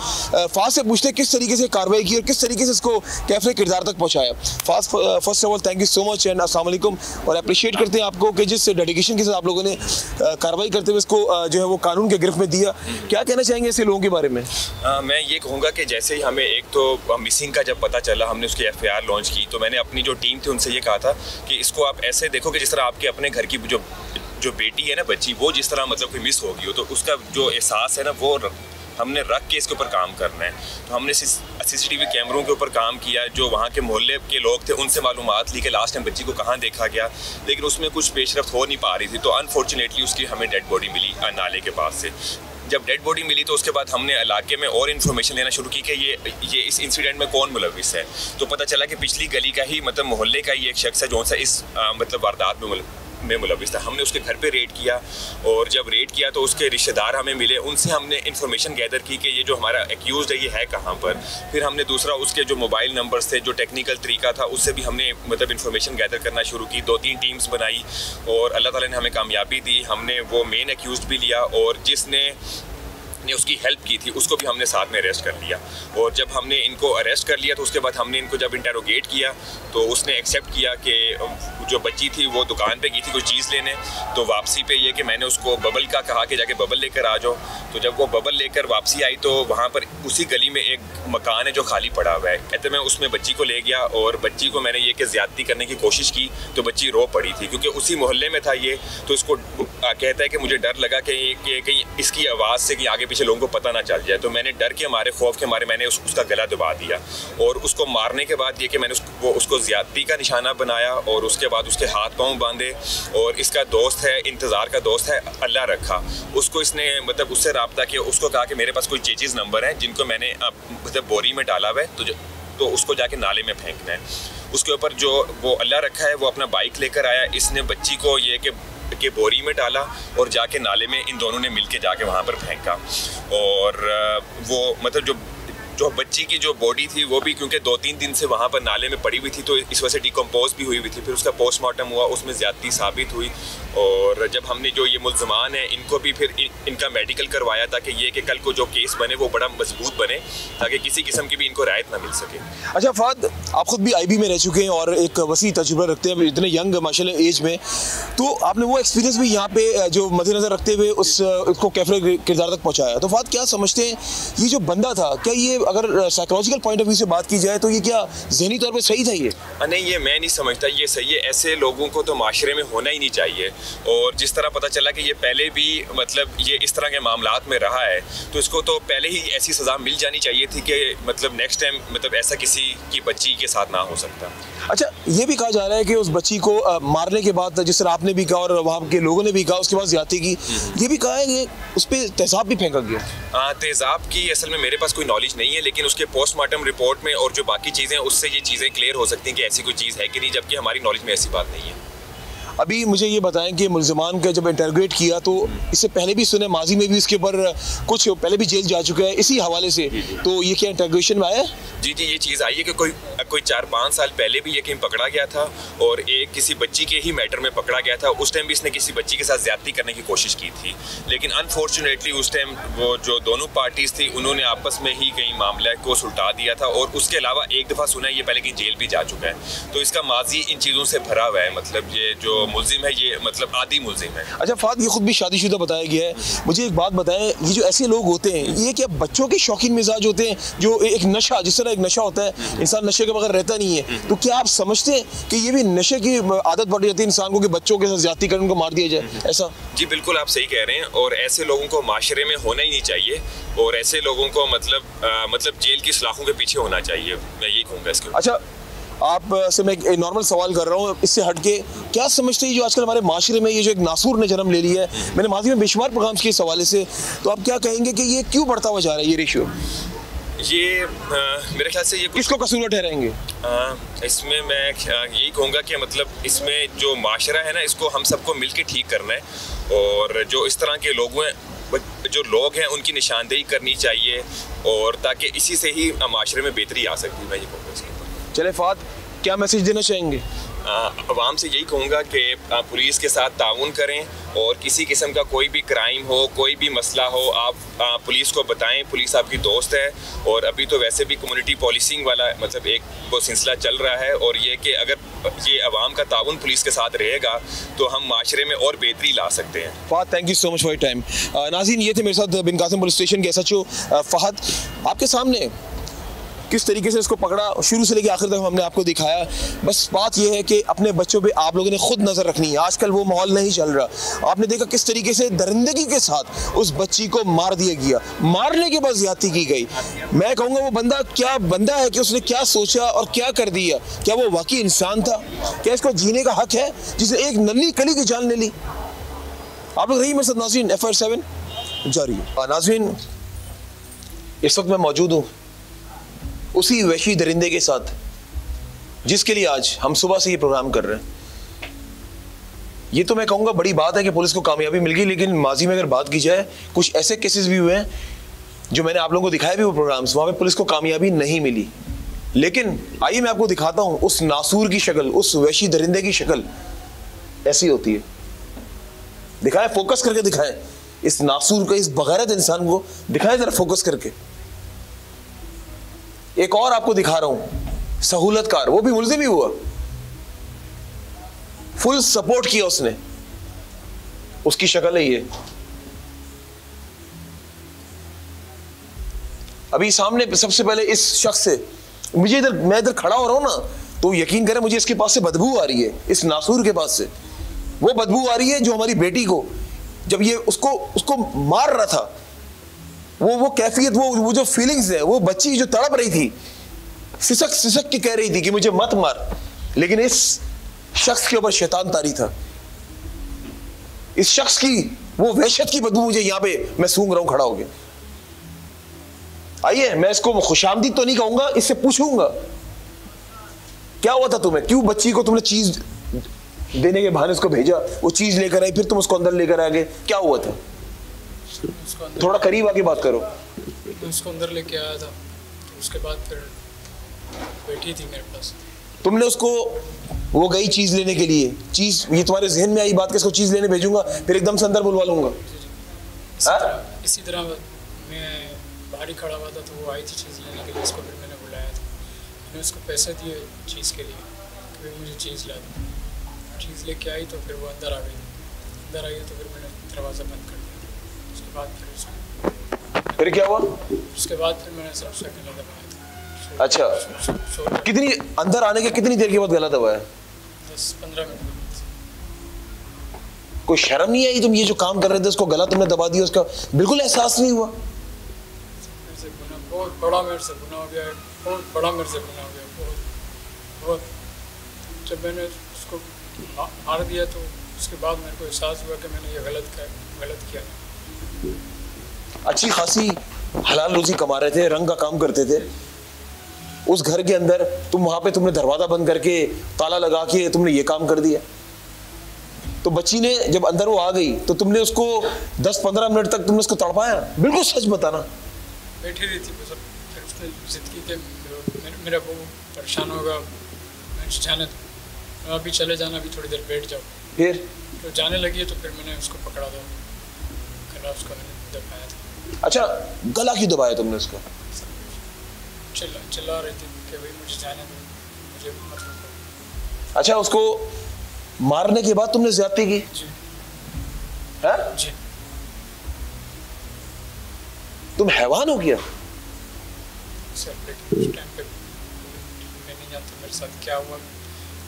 फहद से पूछते हैं किस तरीके से कार्रवाई की और किस तरीके से इसको कैफे किरदार तक पहुँचाया। Fahad, first of all thank you so much and अस्सलाम वालेकुम, और अप्रिशिएट करते हैं आपको कि जिस डेडिकेशन के साथ आप लोगों ने कार्रवाई करते हुए इसको जो है वो कानून के गिरफ्त में दिया। क्या कहना चाहेंगे ऐसे लोगों के बारे में? मैं ये कहूँगा कि जैसे ही हमें एक तो मिसिंग का जब पता चला, हमने उसकी FIR लॉन्च की, तो मैंने अपनी जो टीम थी उनसे ये कहा था कि इसको आप ऐसे देखो कि जिस तरह आपके अपने घर की जो बेटी है ना, बच्ची, वो जिस तरह मतलब कोई मिस हो गई हो, तो उसका जो एहसास है ना वो हमने रख के इसके ऊपर काम करना है। तो हमने CCTV कैमरों के ऊपर काम किया, जो वहाँ के मोहल्ले के लोग थे उनसे मालूमात ली कि लास्ट टाइम बच्ची को कहाँ देखा गया, लेकिन उसमें कुछ पेशरफ्त हो नहीं पा रही थी। तो अनफॉर्चुनेटली उसकी हमें डेड बॉडी मिली नाले के पास से। जब डेड बॉडी मिली तो उसके बाद हमने इलाके में और इन्फॉर्मेशन लेना शुरू की कि ये इस इंसिडेंट में कौन मुलविस है। तो पता चला कि पिछली गली का ही मतलब मोहल्ले का ही एक शख्स है जो सा इस मतलब वारदात में मुलविस था। हमने उसके घर पे रेड किया, और जब रेड किया तो उसके रिश्तेदार हमें मिले, उनसे हमने इन्फॉर्मेशन गैदर की कि ये जो हमारा एक्यूज्ड है ये है कहाँ पर। फिर हमने दूसरा उसके जो मोबाइल नंबर्स थे, जो टेक्निकल तरीका था, उससे भी हमने मतलब इन्फॉर्मेशन गैदर करना शुरू की। 2-3 टीम्स बनाई और अल्लाह ताला ने हमें कामयाबी दी। हमने वो मेन एक्यूज्ड भी लिया, और जिसने उसकी हेल्प की थी उसको भी हमने साथ में अरेस्ट कर लिया। और जब हमने इनको अरेस्ट कर लिया तो उसके बाद हमने इनको जब इंटरोगेट किया तो उसने एक्सेप्ट किया कि जो बच्ची थी वो दुकान पे गई थी कोई चीज़ लेने, तो वापसी पे ये कि मैंने उसको बबल का कहा कि जाके बबल लेकर आ जाओ। तो जब वो बबल लेकर वापसी आई तो वहाँ पर उसी गली में एक मकान है जो खाली पड़ा हुआ है, कहते मैं उसमें बच्ची को ले गया, और बच्ची को मैंने ये कि ज़्यादती करने की कोशिश की तो बच्ची रो पड़ी थी, क्योंकि उसी मोहल्ले में था ये। तो इसको कहता है कि मुझे डर लगा कि कहीं इसकी आवाज़ से कि आगे पीछे लोगों को पता ना चल जाए, तो मैंने डर के मारे, खौफ के मारे मैंने उसका गला दबा दिया। और उसको मारने के बाद ये कि मैंने उसको ज़्यादती का निशाना बनाया, और उसके बाद उसके हाथ पाँव बांधे। और इसका दोस्त है, इंतज़ार का दोस्त है, अल्लाह रखा, उसको इसने मतलब उससे रब्ता किया, उसको कहा कि मेरे पास कोई चेचिज़ नंबर है जिनको मैंने मतलब बोरी में डाला हुआ है, तो उसको जाके नाले में फेंकना है। उसके ऊपर जो वो अल्लाह रखा है वो अपना बाइक लेकर आया, इसने बच्ची को ये कि बोरी में डाला और जाके नाले में इन दोनों ने मिलके जाके वहाँ पर फेंका। और वो मतलब जो बच्ची की जो बॉडी थी वो भी क्योंकि 2-3 दिन से वहाँ पर नाले में पड़ी हुई थी तो इस वजह से डिकम्पोज भी हुई थी। फिर उसका पोस्टमार्टम हुआ, उसमें ज़्यादती साबित हुई, और जब हमने जो ये मुल्ज़मान हैं इनको भी फिर इनका मेडिकल करवाया ताकि ये कि कल को जो केस बने वो बड़ा मजबूत बने, ताकि किसी किस्म की भी इनको राहत ना मिल सके। अच्छा फहद, आप खुद भी IB में रह चुके हैं और एक वसी तजुर्बा रखते हैं इतने यंग माशाल्लाह एज में, तो आपने वो एक्सपीरियंस भी यहाँ पे जो मद्देनज़र रखते हुए उसको कैफे किरदार तक पहुँचाया। तो फहद क्या समझते हैं ये जो बंदा था, क्या ये अगर साइकोलॉजिकल पॉइंट ऑफ व्यू से बात की जाए तो ये क्या ज़हनी तौर पे सही था? ये नहीं, ये मैं नहीं समझता ये सही है। ऐसे लोगों को तो माशरे में होना ही नहीं चाहिए। और जिस तरह पता चला कि ये पहले भी मतलब ये इस तरह के मामलात में रहा है, तो इसको तो पहले ही ऐसी सज़ा मिल जानी चाहिए थी कि मतलब नेक्स्ट टाइम मतलब ऐसा किसी की बच्ची के साथ ना हो सकता। अच्छा, ये भी कहा जा रहा है कि उस बच्ची को मारने के बाद, जिस तरह आपने भी कहा और वहाँ के लोगों ने भी कहा, उसके बाद ज़्यादती की, ये भी कहा है कि उस पर तेज़ाब भी फेंका गया। हाँ, तेज़ाब की असल में मेरे पास कोई नॉलेज नहीं है, लेकिन उसके पोस्टमार्टम रिपोर्ट में और जो बाकी चीज़ें उससे ये चीज़ें क्लियर हो सकती हैं कि ऐसी कोई चीज़ है कि नहीं, जबकि हमारी नॉलेज में ऐसी बात नहीं है। अभी मुझे ये बताएं कि मुल्ज़मान का जब इंटरोगेट किया तो इससे पहले भी सुने, माजी में भी इसके ऊपर कुछ पहले भी जेल जा चुका है इसी हवाले से, तो ये क्या इंटरोगेशन में आया? जी, ये चीज़ आई है कि कोई 4-5 साल पहले भी ये कहीं पकड़ा गया था, और एक किसी बच्ची के ही मैटर में पकड़ा गया था। उस टाइम भी इसने किसी बच्ची के साथ ज़्यादती करने की कोशिश की थी, लेकिन अनफॉर्चुनेटली उस टाइम वो जो दोनों पार्टीज़ थी उन्होंने आपस में ही कहीं मामले को सुलटा दिया था। और उसके अलावा एक दफ़ा सुना है ये पहले कहीं जेल भी जा चुका है, तो इसका माजी इन चीज़ों से भरा हुआ है। मतलब ये जो मुल्ज़िम है ये मतलब आदि मुल्ज़िम है। अच्छा फहद, ये खुद भी शादीशुदा बताया गया है, मुझे एक बात बताएं, ये जो ऐसे लोग होते हैं ये क्या बच्चों के शौकीन मिजाज होते हैं? जो एक नशा, जिस तरह एक नशा होता है, इंसान नशे के बगैर रहता नहीं है, तो क्या आप समझते हैं कि ये भी नशे की आदत पड़ जाती है इंसान को कि बच्चों के साथ ज्यादती कर उनको मार दिया जाए ऐसा? जी बिल्कुल, आप सही कह रहे हैं, और ऐसे लोगों को माशरे में होना ही नहीं चाहिए, और ऐसे लोगों को मतलब जेल की सलाखों के पीछे होना चाहिए, मैं यही कहूँगा इसके। अच्छा, आप से मैं एक नॉर्मल सवाल कर रहा हूँ, इससे हटके क्या समझते हैं जो आजकल हमारे माशरे में ये जो एक नासूर ने जन्म ले लिया है, मैंने माजी में बेशुमार प्रोग्राम्स किए इस हवाले से, तो आप क्या कहेंगे कि ये क्यों बढ़ता हुआ जा रहा है ये रेशियो? ये मेरे ख्याल से ये किसको कसूर ठहराएंगे? इसमें मैं यही कहूँगा कि मतलब इसमें जो माशरा है ना, इसको हम सबको मिल के ठीक करना है, और जो इस तरह के लोग हैं जो लोग हैं उनकी निशानदेही करनी चाहिए, और ताकि इसी से ही माशरे में बेहतरी आ सकती है। मैं ये कहूँगा इसके ऊपर। चले फ़ाद, क्या मैसेज देना चाहेंगे? आवाम से यही कहूँगा कि पुलिस के साथ ताउन करें, और किसी किस्म का कोई भी क्राइम हो, कोई भी मसला हो, आप पुलिस को बताएं। पुलिस आपकी दोस्त है, और अभी तो वैसे भी कम्युनिटी पॉलिसिंग वाला मतलब एक वो सिलसिला चल रहा है, और ये कि अगर ये आवाम का ताउन पुलिस के साथ रहेगा तो हम माशरे में और बेहतरी ला सकते हैं। Fahd, thank you so much for your time. नाज़रीन, ये थे मेरे साथ बिन कासिम पुलिस स्टेशन के SHO फ़हद। आपके सामने किस तरीके से इसको पकड़ा, शुरू से लेकर आखिर तक हमने आपको दिखाया। बस बात यह है कि अपने बच्चों पे आप लोगों ने खुद नज़र रखनी है। आजकल वो माहौल नहीं चल रहा। आपने देखा किस तरीके से दरिंदगी के साथ उस बच्ची को मार दिया गया, मारने के बाद ज़्यादती की गई। मैं कहूँगा वो बंदा क्या बंदा है कि उसने क्या सोचा और क्या कर दिया। क्या वो वाकई इंसान था? क्या इसको जीने का हक है जिसने एक नन्ही कली की जान ले ली? आप लोग रही मेरे साथ नाज़रीन, FIR 7 जारी है। नाज़रीन, इस वक्त मैं मौजूद हूँ उसी वहशी दरिंदे के साथ जिसके लिए आज हम सुबह से ये प्रोग्राम कर रहे हैं। ये तो मैं कहूँगा बड़ी बात है कि पुलिस को कामयाबी मिल गई, लेकिन माजी में अगर बात की जाए कुछ ऐसे केसेस भी हुए हैं जो मैंने आप लोगों को दिखाए भी वो प्रोग्राम्स, वहाँ पे पुलिस को कामयाबी नहीं मिली। लेकिन आइए मैं आपको दिखाता हूँ उस नासूर की शक्ल, उस वहशी दरिंदे की शक्ल ऐसी होती है। दिखाएं, फोकस करके दिखाएं इस नासूर को, इस बगैरत इंसान को दिखाएं जरा फोकस करके। एक और आपको दिखा रहा हूं, सहूलतकार, वो भी मुल्जिम ही हुआ, फुल सपोर्ट किया उसने। उसकी शक्ल है ये। अभी सामने सबसे पहले इस शख्स से मैं इधर खड़ा हो रहा हूं ना, तो यकीन करें मुझे इसके पास से बदबू आ रही है, इस नासूर के पास से वो बदबू आ रही है जो हमारी बेटी को जब ये उसको मार रहा था, वो कैफियत, वो जो फीलिंग्स है, वो बच्ची जो तड़प रही थी, सिसक के कह रही थी कि मुझे मत मार, लेकिन इस शख्स के ऊपर शैतान तारी था। इस शख्स की वो वहशत की बदबू मुझे यहाँ पे मैं सूंघ रहा हूं खड़ा होके। आइए, मैं इसको खुशामदीद तो नहीं कहूंगा, इससे पूछूंगा क्या हुआ था तुम्हें, क्यों बच्ची को तुमने चीज देने के बहाने उसको भेजा, वो चीज लेकर आई, फिर तुम उसको अंदर लेकर आ गए, क्या हुआ था? थोड़ा करीब आके बात करो। मैं उसको अंदर लेके आया था, तो उसके बाद फिर बैठी थी मेरे पास। तुमने उसको, वो गई चीज लेने के लिए, चीज ये तुम्हारे जहन में आई बात कि इसको चीज लेने भेजूंगा, फिर एकदम से अंदर बुलवा लूंगा। इसी तरह मैं बाहर ही खड़ा हुआ था, तो वो आई थी चीज़ लेने के लिए, इसको फिर मैंने बुलाया था। मैंने उसको पैसे दिए चीज़ के लिए कि भाई मुझे चीज़ ला दो। चीज़ लेके आई तो फिर वो अंदर आ गई। अंदर आई तो फिर मैंने दरवाज़ा बंद कर दिया। उसके बाद फिर क्या हुआ? उसके बाद फिर मैंने सबसे गला दबाया था। अच्छा, कितनी अंदर आने के कितनी देर के बाद गला दबाया? 10-15 मिनट। कोई शर्म नहीं आई? तुम ये जो काम कर रहे थे उसको गला तुमने दबा दिया, उसका बिल्कुल एहसास नहीं हुआ? बहुत बड़ा मेरे से गुनाह हो गया, बहुत बड़ा मेरे से गुनाह हो गया, बहुत। जब मैंने उसको मार दिया तो उसके बाद मेरे को एहसास हुआ कि मैंने ये गलत किया। अच्छी खासी हलाल रोजी कमा रहे थे, रंग का काम करते थे उस घर के अंदर, तुम वहां पे तुमने दरवाजा बंद करके ताला लगा के तुमने ये काम कर दिया। तो बच्ची ने जब अंदर वो आ गई तो तुमने उसको 10-15 मिनट तक तुमने उसको तड़पाया? बिल्कुल सच बताना। बैठी रही थी बस, फिर उसने जिद की कि मेरा वो परेशान होगा, मैं जाने दो, अभी चले जाना, अभी थोड़ी देर बैठ जाओ। फिर तो जाने लगी तो फिर मैंने उसको पकड़ा था, गला उसका मैंने दबाया था। अच्छा, गला क्यों दबाया तुमने उसका? चिल्ला रही थी कि भाई मुझे जाने दो, मुझे मत रोको। अच्छा, उसको मारने के बाद तुमने ज्यादती की? जी। है? जी। तुम हैवान हो गया? सर लेकिन उस टाइम पे मैं नहीं जानता मेरे साथ क्या हुआ,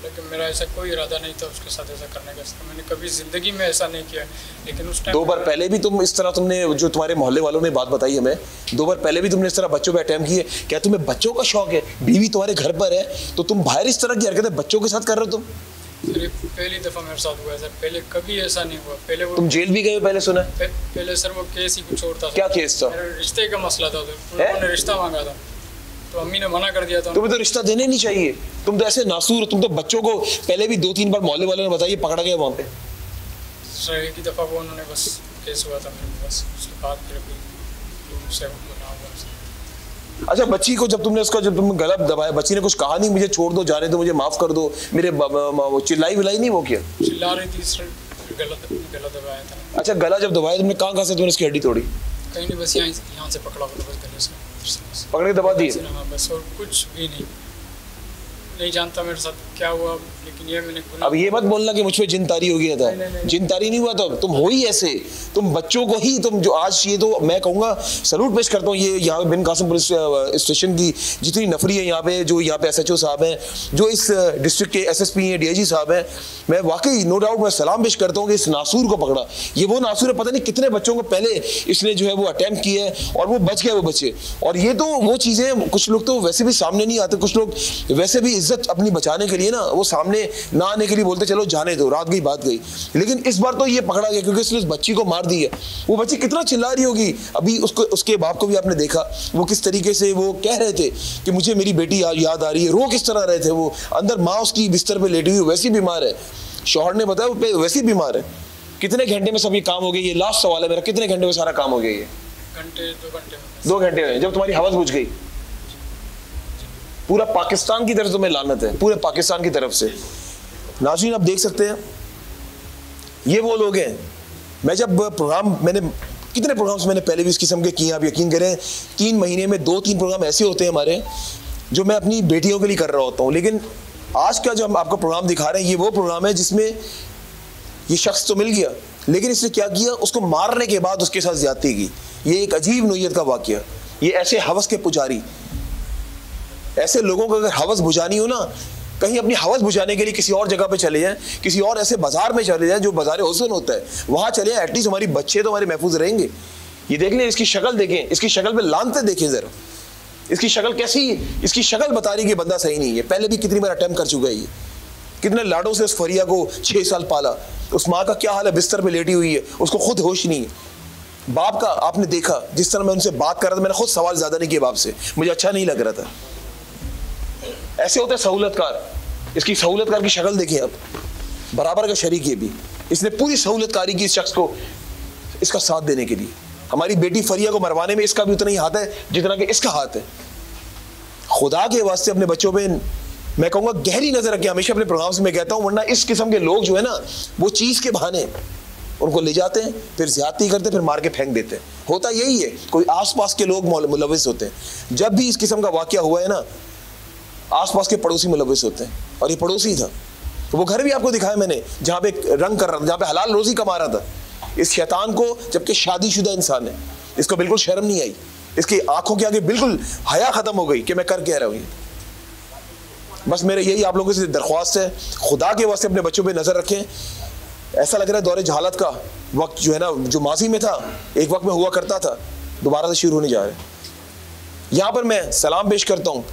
लेकिन मेरा ऐसा कोई इरादा नहीं था उसके साथ ऐसा करने का। मैंने कभी ज़िंदगी में ऐसा नहीं किया, लेकिन उस टाइम 2 बार पहले भी तुम इस तरह, तुमने जो तुम्हारे मोहल्ले वालों ने बात बताई हमें, 2 बार पहले भी तुमने इस तरह बच्चों पे अटैम्प्ट किए। क्या तुम्हें बच्चों का शौक है? बीवी तुम्हारे घर पर है तो तुम बाहर इस तरह की हरकतें बच्चों के साथ कर रहे हो तुम? सर पहली दफ़ा मेरे साथ हुआ है सर, पहले कभी ऐसा नहीं हुआ। पहले वो तुम जेल भी गए पहले सुना? पहले सर वो केस ही कुछ और था। क्या केस था? मेरे रिश्ते का मसला था, उन्होंने रिश्ता मांगा था तो अम्मी ने मना कर दिया था। तुम्हें तो रिश्ता देने नहीं चाहिए, तुम तो ऐसे नासूर, तुम तो बच्चों को पहले भी 2-3 बार मोहल्ले वालों ने बताया पकड़ा गया वहाँ पे। सर एक ही दफ़ा वो उन्होंने बस केस हुआ था मेरे पास, उसके बाद फिर अभी 7 को ना हुआ। अच्छा, बच्ची को जब तुमने गला दबाया, बच्ची ने कुछ कहा नहीं मुझे छोड़ दो, जाने दो, मुझे माफ कर दो, मेरे चिल्लाई विलाई नहीं? वो किया, चिल्ला रही थी सर, गला दबाया था। अच्छा, गला जब दबाया तुमने कहाँ से तुमने इसकी हड्डी तोड़ी? कहीं नहीं, बस यहाँ से पकड़ा हुआ, बस गले से पकड़ के दबा दिए? बस, और कुछ भी नहीं जानता मेरे साथ क्या हुआ, लेकिन ये मैंने अब ये मत बोलना कि मुझ पे जिनतारी हो गया था। जिनतारी नहीं हुआ था, तुम हो ही ऐसे, तुम बच्चों को ही तुम जो आज, ये तो मैं कहूँगा सैल्यूट पेश करता हूँ ये यहाँ बिन कासिम पुलिस स्टेशन की जितनी नफरी है यहाँ पे, जो यहाँ पे SHO साहब हैं, जो इस डिस्ट्रिक्ट के SSP हैं, DIG साहब हैं, मैं वाकई नो डाउट मैं सलाम पेश करता हूँ कि इस नासूर को पकड़ा। ये वो नासूर है, पता नहीं कितने बच्चों को पहले इसने जो है वो अटैम्प्ट किया है और वो बच गया वो बच्चे। और ये तो वो चीज़ें, कुछ लोग तो वैसे भी सामने नहीं आते, कुछ लोग वैसे भी इज्जत अपनी बचाने के लिए ना वो सामने ना आने के लिए बोलते चलो जाने दो, रात गई बात गई। लेकिन इस बार तो ये पकड़ा गया क्योंकि इसने उस बच्ची को मार दी है। वो बच्ची कितना चिल्ला रही होगी, अभी उसको, उसके बाप को भी आपने देखा वो किस तरीके से वो कह रहे थे कि मुझे मेरी बेटी याद आ रही है, रो किस तरह रहे थे वो, अंदर माँ उसकी बिस्तर पे लेटी हुई वैसी बीमार है, शौहर ने बताया वो वैसी बीमार है। कितने घंटे में सब ये काम हो गया? ये लास्ट सवाल है मेरा, कितने घंटे में सारा काम हो गया? ये 2 घंटे में, जब तुम्हारी हवस बुझ गई। पूरा पाकिस्तान की तरफ से तुम्हें लानत है, पूरे पाकिस्तान की तरफ से। नाज़रीन आप देख सकते हैं ये वो लोग हैं। मैं जब प्रोग्राम, मैंने कितने प्रोग्राम्स मैंने पहले भी इस किस्म के किए, आप यकीन करें 3 महीने में 2-3 प्रोग्राम ऐसे होते हैं हमारे जो मैं अपनी बेटियों के लिए कर रहा होता हूँ। लेकिन आज का जो हम आपको प्रोग्राम दिखा रहे हैं ये वो प्रोग्राम है जिसमें ये शख्स तो मिल गया, लेकिन इसने क्या किया, उसको मारने के बाद उसके साथ ज्यादती की। ये एक अजीब नोयत का वाकया। ये ऐसे हवस के पुजारी, ऐसे लोगों को अगर हवस बुझानी हो ना, कहीं अपनी हवस बुझाने के लिए किसी और जगह पे चले जाएं, किसी और ऐसे बाजार में चले जाएं जो बाजार हुस्न होता है, वहां चले जाएं, एटलीस्ट हमारी बच्चे तो हमारे महफूज रहेंगे। ये देख लें, इसकी शक्ल देखें, इसकी शक्ल पे लानते देखें जरा, इसकी शक्ल कैसी है? इसकी शक्ल बता रही कि बंदा सही नहीं है। पहले भी कितनी बार अटेम्प्ट कर चुका है ये, कितने लाडों से उस फरिया को 6 साल पाला। उस माँ का क्या हाल है, बिस्तर पे लेटी हुई है, उसको खुद होश नहीं है। बाप का आपने देखा, जिस तरह मैं उनसे बात कर रहा था, मैंने खुद सवाल ज्यादा नहीं किया बाप से, मुझे अच्छा नहीं लग रहा था। ऐसे होते सहूलतकार। इसकी सहूलतकार की शक्ल देखिए आप, बराबर का शरीक है भी, इसने पूरी सहूलतकारी की इस शख्स को, इसका साथ देने के लिए। हमारी बेटी फरिया को मरवाने में इसका भी उतना ही हाथ है जितना कि इसका हाथ है। खुदा के वास्ते अपने बच्चों पे मैं कहूँगा गहरी नजर रखें, हमेशा अपने प्रोग्राम्स में कहता हूँ, वरना इस किस्म के लोग जो है ना वो चीज के बहाने उनको ले जाते हैं, फिर ज्यादती करते हैं, फिर मार के फेंक देते हैं। होता यही है, कोई आसपास के लोग मुलविस होते हैं। जब भी इस किस्म का वाकया हुआ है ना, आसपास के पड़ोसी मुलविस होते हैं, और ये पड़ोसी था। तो वो घर भी आपको दिखाया मैंने जहाँ पे रंग कर रहा था, जहाँ पे हलाल रोजी कमा रहा था इस शैतान को, जबकि शादीशुदा इंसान है। इसको बिल्कुल शर्म नहीं आई, इसकी आंखों के आगे बिल्कुल हया खत्म हो गई कि मैं कर क्या रहा हूँ। बस मेरे यही आप लोगों से दरख्वास्त है, खुदा के वास्ते अपने बच्चों पे नजर रखें। ऐसा लग रहा है दौरे जहालत का वक्त जो है ना, जो माजी में था, एक वक्त में हुआ करता था, दोबारा से शुरू होने जा रहा है। यहाँ पर मैं सलाम पेश करता हूँ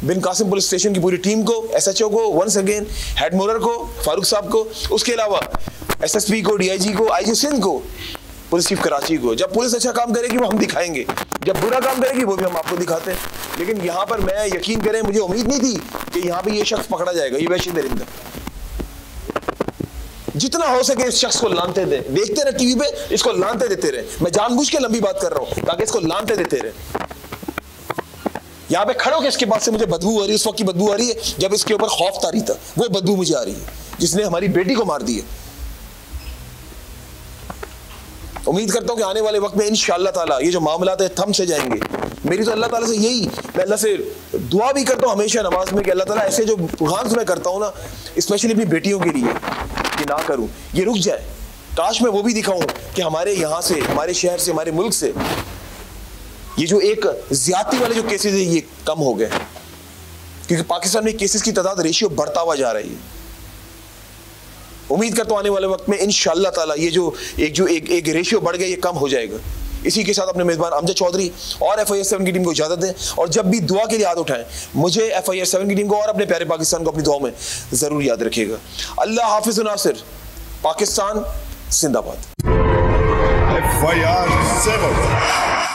बिन कासिम पुलिस स्टेशन की पूरी टीम को, SHO को, वंस अगेन हेड मोरर को, फारूक साहब को, उसके अलावा SSP को, DIG को, IG सिंध को, पुलिस चीफ कराची को। जब पुलिस अच्छा काम करेगी वो हम दिखाएंगे, जब बुरा काम करेगी वो भी हम आपको दिखाते हैं। लेकिन यहाँ पर मैं यकीन करें, मुझे उम्मीद नहीं थी कि यहाँ पे ये शख्स पकड़ा जाएगा, ये वहशी दरिंदा। जितना हो सके इस शख्स को लानते दे, देखते रहे टीवी पे, इसको लानते देते रहे। मैं जानबूझ के लंबी बात कर रहा हूँ ताकि इसको लानते देते रहे। यहाँ पे खड़े होकर इसके बाद से मुझे बदबू आ रही है, उस वक्त की बदबू आ रही है जब इसके ऊपर खौफ तारी था, वो बदबू मुझे आ रही है जिसने हमारी बेटी को मार दिया। उम्मीद करता हूँ कि आने वाले वक्त में इंशाअल्लाह ताला ये जो मामलात है थम से जाएंगे। मेरी तो अल्लाह ताला से यही, मैं अल्लाह से दुआ भी करता हूँ हमेशा नमाज में कि अल्लाह ताला ऐसे जो प्रोग्राम्स मैं करता हूँ ना, स्पेशली अपनी बेटियों के लिए, कि ना करूँ, ये रुक जाए। काश मैं वो भी दिखाऊँ कि हमारे यहाँ से, हमारे शहर से, हमारे मुल्क से ये जो एक ज्यादती वाले जो केसेस है ये कम हो गए, क्योंकि पाकिस्तान में केसेस की तादाद रेशियो बढ़ता हुआ जा रही है। उम्मीद करता हूँ आने वाले वक्त में इंशाअल्लाह ताला ये जो एक रेशियो बढ़ गया ये कम हो जाएगा। इसी के साथ अपने मेज़बान अमजद चौधरी और FIR 7 की टीम को इजाज़त दें, और जब भी दुआ के लिए हाथ उठाएं मुझे, FIR 7 की टीम को और अपने प्यारे पाकिस्तान को अपनी दुआ में ज़रूर याद रखिएगा। अल्लाह हाफिज़ नासिर, पाकिस्तान जिंदाबाद। FIR 7